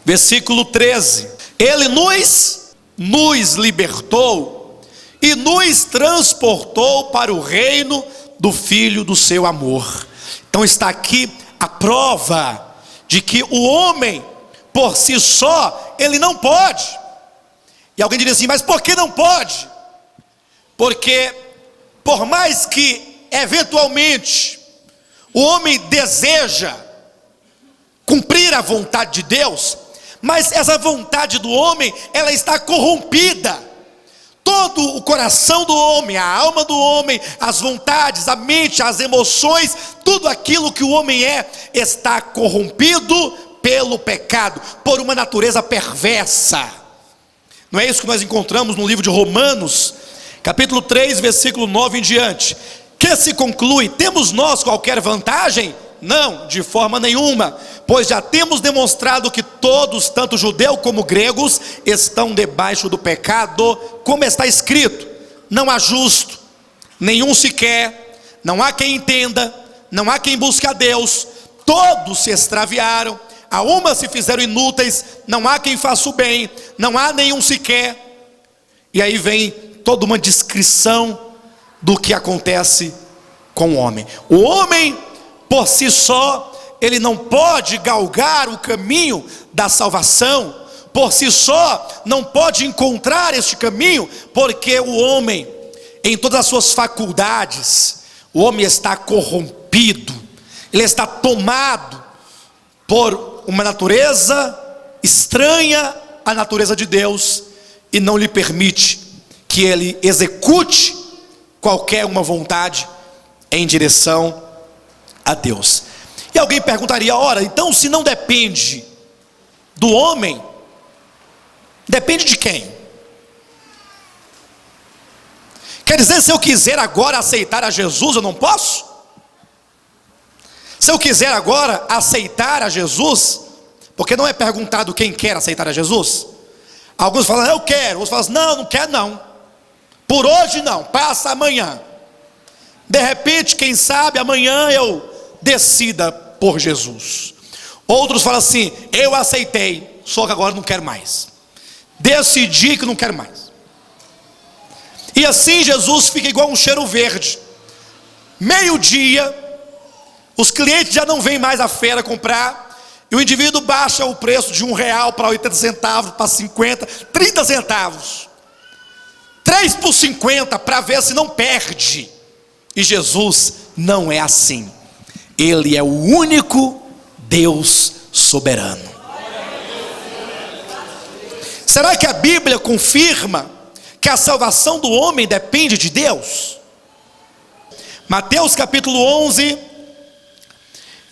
versículo 13. Ele nos libertou e nos transportou para o reino do Filho do seu amor. Então está aqui a prova de que o homem por si só, ele não pode. E alguém diria assim: mas por que não pode? Porque por mais que eventualmente o homem deseja cumprir a vontade de Deus, mas essa vontade do homem, ela está corrompida. Todo o coração do homem, a alma do homem, as vontades, a mente, as emoções, tudo aquilo que o homem é, está corrompido pelo pecado, por uma natureza perversa. Não é isso que nós encontramos no livro de Romanos, capítulo 3, versículo 9 em diante, que se conclui: temos nós qualquer vantagem? Não, de forma nenhuma, pois já temos demonstrado que todos, tanto judeus como gregos, estão debaixo do pecado, como está escrito: não há justo, nenhum sequer, não há quem entenda, não há quem busque a Deus, todos se extraviaram, a uma se fizeram inúteis, não há quem faça o bem, não há nenhum sequer. E aí vem toda uma descrição do que acontece com o homem. O homem por si só, ele não pode galgar o caminho da salvação, por si só, não pode encontrar este caminho, porque o homem, em todas as suas faculdades, o homem está corrompido, ele está tomado por uma natureza estranha à natureza de Deus, e não lhe permite que ele execute qualquer uma vontade em direção a Deus. E alguém perguntaria: ora, então se não depende do homem, depende de quem? Quer dizer, se eu quiser agora aceitar a Jesus, eu não posso? Se eu quiser agora aceitar a Jesus, porque não é perguntado quem quer aceitar a Jesus. Alguns falam: eu quero. Outros falam: não, não quero não, por hoje não, passa amanhã. De repente, quem sabe amanhã eu decida por Jesus. Outros falam assim: eu aceitei, só que agora não quero mais, decidi que não quero mais. E assim Jesus fica igual um cheiro verde. Meio-dia, os clientes já não vêm mais à feira comprar, e o indivíduo baixa o preço de R$1 para 80 centavos, para 50, 30 centavos, 3 por 50, para ver se não perde. E Jesus não é assim. Ele é o único Deus soberano. Será que a Bíblia confirma que a salvação do homem depende de Deus? Mateus capítulo 11,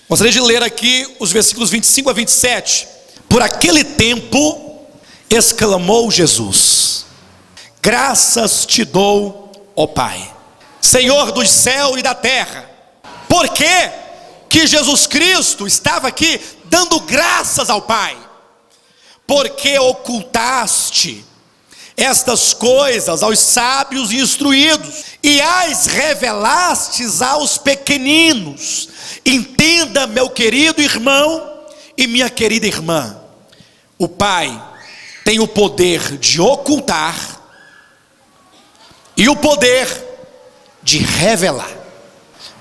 gostaria de ler aqui os versículos 25 a 27. Por aquele tempo, exclamou Jesus: graças te dou, ó Pai, Senhor do céu e da terra. Por quê que Jesus Cristo estava aqui dando graças ao Pai? Porque ocultaste estas coisas aos sábios e instruídos, e as revelastes aos pequeninos. Entenda, meu querido irmão e minha querida irmã, o Pai tem o poder de ocultar e o poder de revelar.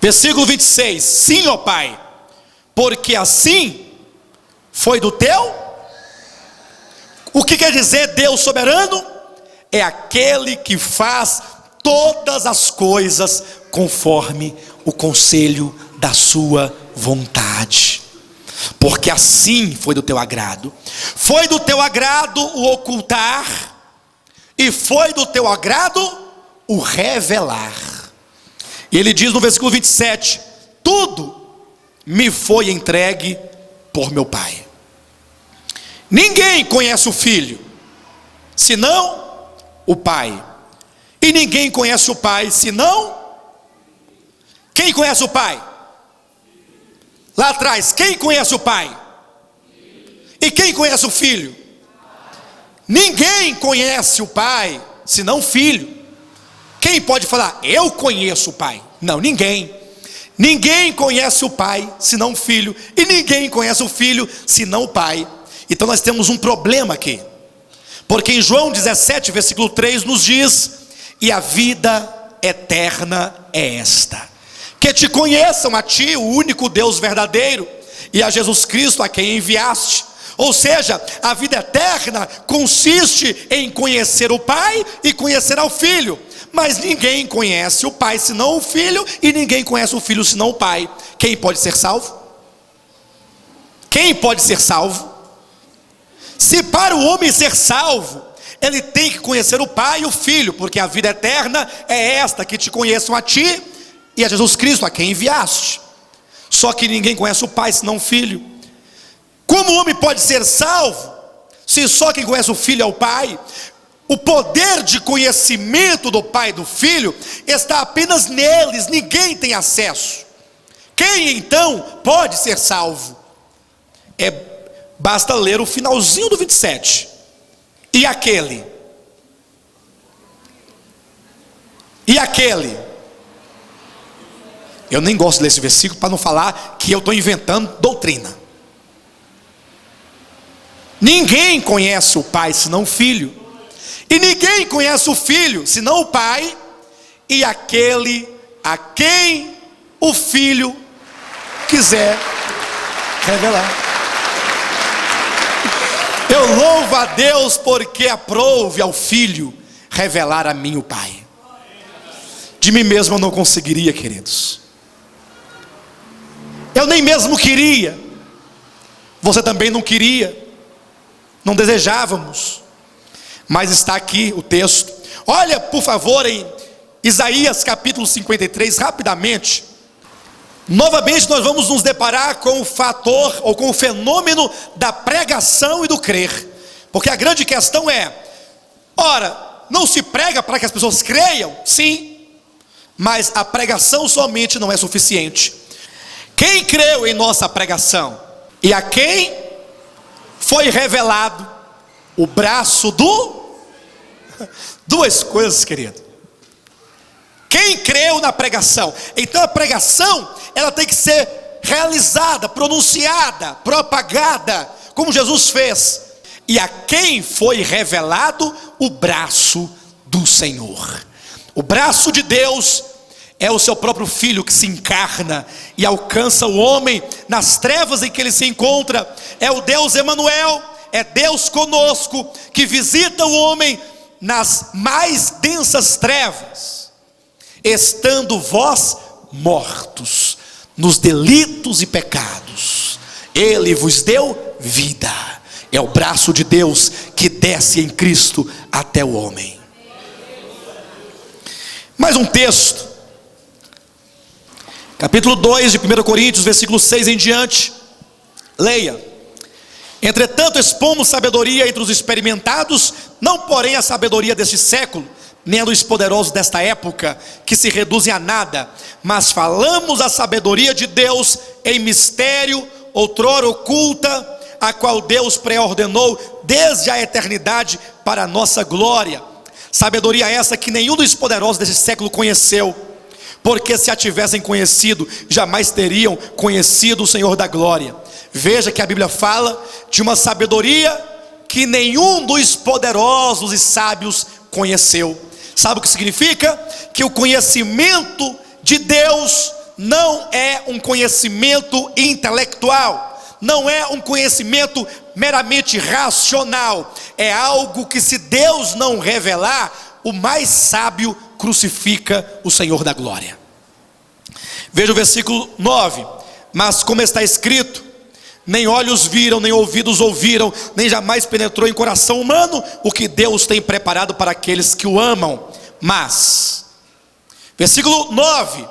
Versículo 26, sim, ó Pai, porque assim foi do teu. O que quer dizer Deus soberano? é aquele que faz todas as coisas conforme o conselho da sua vontade. Porque assim foi do teu agrado. Foi do teu agrado o ocultar, e foi do teu agrado o revelar. E ele diz no versículo 27: tudo me foi entregue por meu Pai. Ninguém conhece o Filho, senão o Pai. E ninguém conhece o Pai, senão... Quem conhece o Pai? Lá atrás, quem conhece o Pai? E quem conhece o Filho? Ninguém conhece o Pai, senão o Filho. Quem pode falar, eu conheço o Pai? Não, ninguém. Ninguém conhece o Pai, senão o Filho. E ninguém conhece o Filho, senão o Pai. Então nós temos um problema aqui. Porque em João 17, versículo 3 nos diz: e a vida eterna é esta, que te conheçam a ti, o único Deus verdadeiro, e a Jesus Cristo a quem enviaste. Ou seja, a vida eterna consiste em conhecer o Pai e conhecer ao Filho. Mas ninguém conhece o Pai senão o Filho, e ninguém conhece o Filho senão o Pai. Quem pode ser salvo? Quem pode ser salvo? Se para o homem ser salvo, ele tem que conhecer o Pai e o Filho, porque a vida eterna é esta, que te conheçam a ti e a Jesus Cristo a quem enviaste. Só que ninguém conhece o Pai senão o Filho. Como o homem pode ser salvo, se só quem conhece o Filho é o Pai? O poder de conhecimento do Pai e do Filho está apenas neles, ninguém tem acesso. Quem então pode ser salvo? Basta ler o finalzinho do 27. E aquele? Eu nem gosto de ler esse versículo para não falar que eu estou inventando doutrina. Ninguém conhece o Pai senão o Filho, e ninguém conhece o Filho senão o Pai, e aquele a quem o Filho quiser revelar. Eu louvo a Deus porque aprouve ao Filho revelar a mim o Pai. De mim mesmo eu não conseguiria, queridos. Eu nem mesmo queria. Você também não queria. Não desejávamos. Mas está aqui o texto. Olha, por favor, em Isaías capítulo 53, rapidamente. Novamente nós vamos nos deparar com o fator, ou com o fenômeno da pregação e do crer. Porque a grande questão é, ora, não se prega para que as pessoas creiam? Sim, mas a pregação somente não é suficiente. Quem creu em nossa pregação? E a quem foi revelado o braço do... Duas coisas, querido. Quem creu na pregação? Então a pregação, ela tem que ser realizada, pronunciada, propagada, como Jesus fez. E a quem foi revelado o braço do Senhor? O braço de Deus é o seu próprio Filho, que se encarna e alcança o homem nas trevas em que ele se encontra. É o Deus Emanuel, é Deus conosco, que visita o homem nas mais densas trevas. Estando vós mortos nos delitos e pecados, Ele vos deu vida. É o braço de Deus que desce em Cristo até o homem. Mais um texto, capítulo 2 de 1 Coríntios, versículo 6 em diante. Leia. Entretanto expomos sabedoria entre os experimentados, não porém a sabedoria deste século, nem a dos poderosos desta época, que se reduzem a nada, mas falamos a sabedoria de Deus em mistério, outrora oculta, a qual Deus pré-ordenou desde a eternidade para a nossa glória. Sabedoria essa que nenhum dos poderosos desse século conheceu, porque se a tivessem conhecido, jamais teriam conhecido o Senhor da glória. Veja que a Bíblia fala de uma sabedoria que nenhum dos poderosos e sábios conheceu. Sabe o que significa? Que o conhecimento de Deus não é um conhecimento intelectual, não é um conhecimento meramente racional, é algo que, se Deus não revelar, o mais sábio crucifica o Senhor da glória. Veja o versículo 9: mas como está escrito, nem olhos viram, nem ouvidos ouviram, nem jamais penetrou em coração humano o que Deus tem preparado para aqueles que o amam. Mas, versículo 9: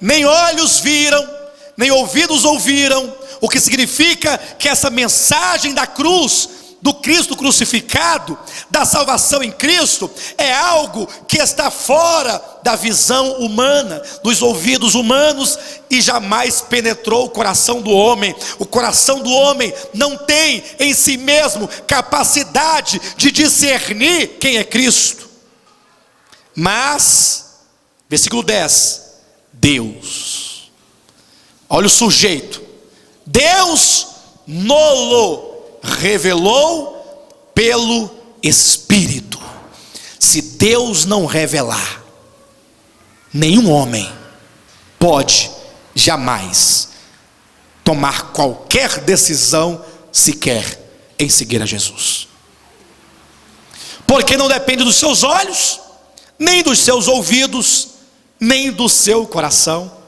nem olhos viram, nem ouvidos ouviram, o que significa que essa mensagem da cruz, do Cristo crucificado, da salvação em Cristo, é algo que está fora da visão humana, dos ouvidos humanos, e jamais penetrou o coração do homem. O coração do homem não tem em si mesmo capacidade de discernir quem é Cristo. Mas, versículo 10, Deus, olha o sujeito, Deus nolo revelou pelo Espírito. Se Deus não revelar, nenhum homem pode jamais tomar qualquer decisão sequer em seguir a Jesus, porque não depende dos seus olhos, nem dos seus ouvidos, nem do seu coração.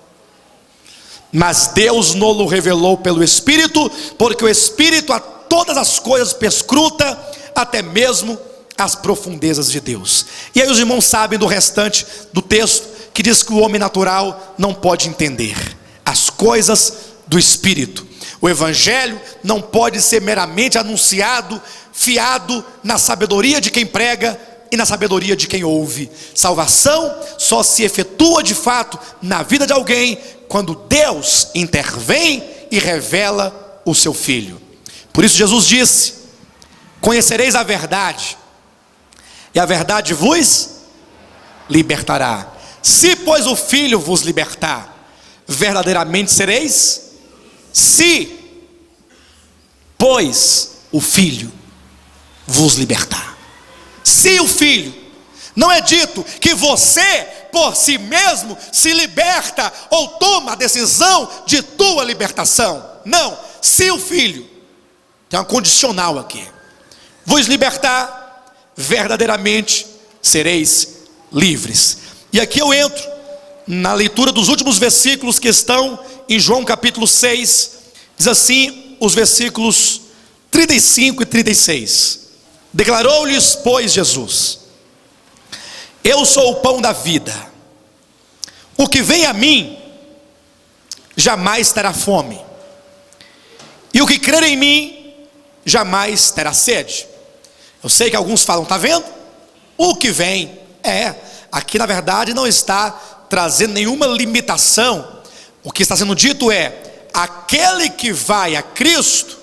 Mas Deus nolo revelou pelo Espírito, porque o Espírito a todas as coisas perscruta, até mesmo as profundezas de Deus. E aí os irmãos sabem do restante do texto, que diz que o homem natural não pode entender as coisas do Espírito. O Evangelho não pode ser meramente anunciado, fiado na sabedoria de quem prega e na sabedoria de quem ouve. Salvação só se efetua de fato na vida de alguém quando Deus intervém e revela o seu Filho. Por isso Jesus disse: conhecereis a verdade, e a verdade vos libertará. Se pois o Filho vos libertar, verdadeiramente sereis. Se pois o Filho vos libertar. Se o Filho, não é dito que você por si mesmo se liberta ou toma a decisão de tua libertação. Não, se o Filho, tem uma condicional aqui, vos libertar, verdadeiramente sereis livres. E aqui eu entro na leitura dos últimos versículos que estão em João capítulo 6. Diz assim os versículos 35 e 36. Declarou-lhes, pois, Jesus: eu sou o pão da vida. O que vem a mim jamais terá fome, e o que crer em mim jamais terá sede. Eu sei que alguns falam: está vendo? O que vem aqui na verdade não está trazendo nenhuma limitação. O que está sendo dito é: aquele que vai a Cristo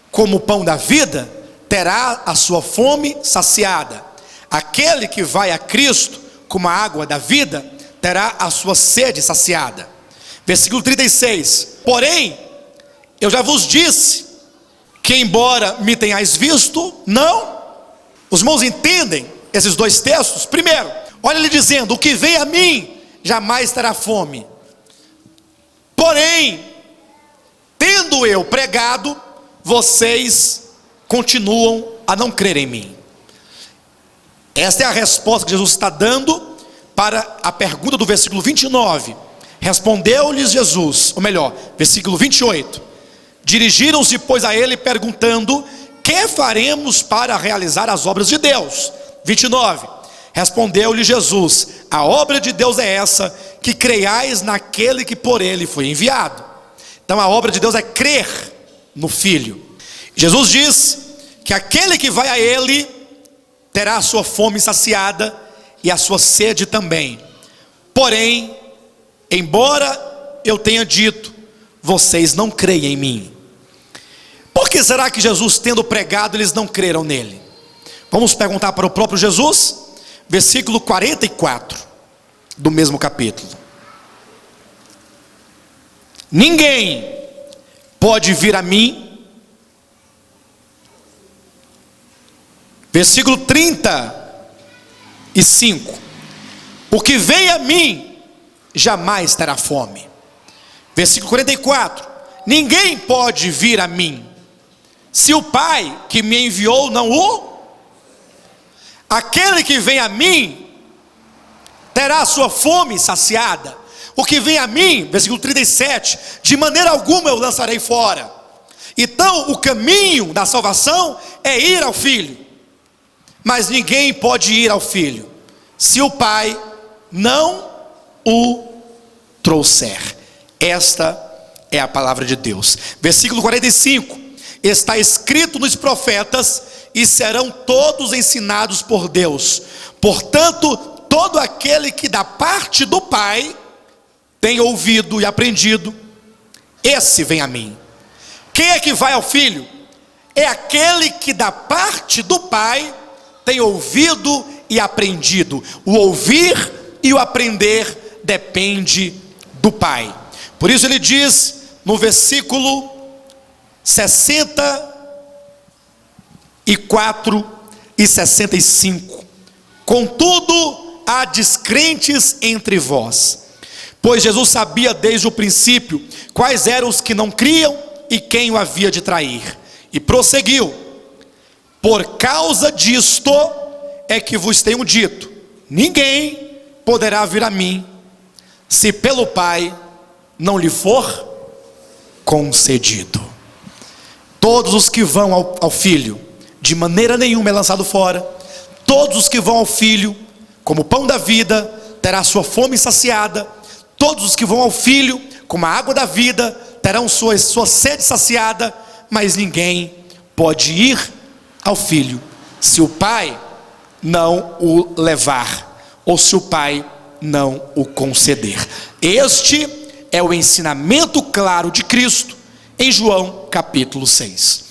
como o pão da vida terá a sua fome saciada. Aquele que vai a Cristo como a água da vida terá a sua sede saciada. Versículo 36. Porém, eu já vos disse que, embora me tenhais visto, não. Os irmãos entendem esses dois textos? Primeiro, olha ele dizendo: o que vem a mim jamais terá fome. Porém, tendo eu pregado, vocês continuam a não crer em mim. Esta é a resposta que Jesus está dando para a pergunta do versículo 29. Respondeu-lhes Jesus, ou melhor, versículo 28. Dirigiram-se, pois, a ele perguntando: que faremos para realizar as obras de Deus? 29. Respondeu-lhe Jesus: a obra de Deus é essa, que creiais naquele que por ele foi enviado. Então a obra de Deus é crer no Filho. Jesus diz que aquele que vai a ele terá a sua fome saciada e a sua sede também. Porém, embora eu tenha dito, vocês não creem em mim. Por que será que Jesus, tendo pregado, eles não creram nele? Vamos perguntar para o próprio Jesus. Versículo 44 do mesmo capítulo. Ninguém pode vir a mim. Versículo 35. O que vem a mim jamais terá fome. Versículo 44. ninguém pode vir a mim, se o Pai que me enviou não o... Aquele que vem a mim, terá a sua fome saciada. O que vem a mim, versículo 37, de maneira alguma eu lançarei fora. Então o caminho da salvação é ir ao Filho. Mas ninguém pode ir ao Filho, se o Pai não o trouxer. Esta é a palavra de Deus. Versículo 45, está escrito nos profetas, e serão todos ensinados por Deus. Portanto, todo aquele que da parte do Pai tem ouvido e aprendido, esse vem a mim. Quem é que vai ao Filho? É aquele que da parte do Pai tem ouvido e aprendido. O ouvir e o aprender depende do Pai. Por isso ele diz no versículo 64 e 65: contudo há descrentes entre vós, pois Jesus sabia desde o princípio quais eram os que não criam e quem o havia de trair. E prosseguiu: por causa disto é que vos tenho dito, ninguém poderá vir a mim, se pelo Pai não lhe for concedido. Todos os que vão ao Filho, de maneira nenhuma é lançado fora. Todos os que vão ao Filho, como pão da vida, terá sua fome saciada. Todos os que vão ao Filho, como a água da vida, terão sua sede saciada. Mas ninguém pode ir ao Filho, se o Pai não o levar, ou se o Pai não o conceder. Este é o ensinamento claro de Cristo, em João capítulo 6.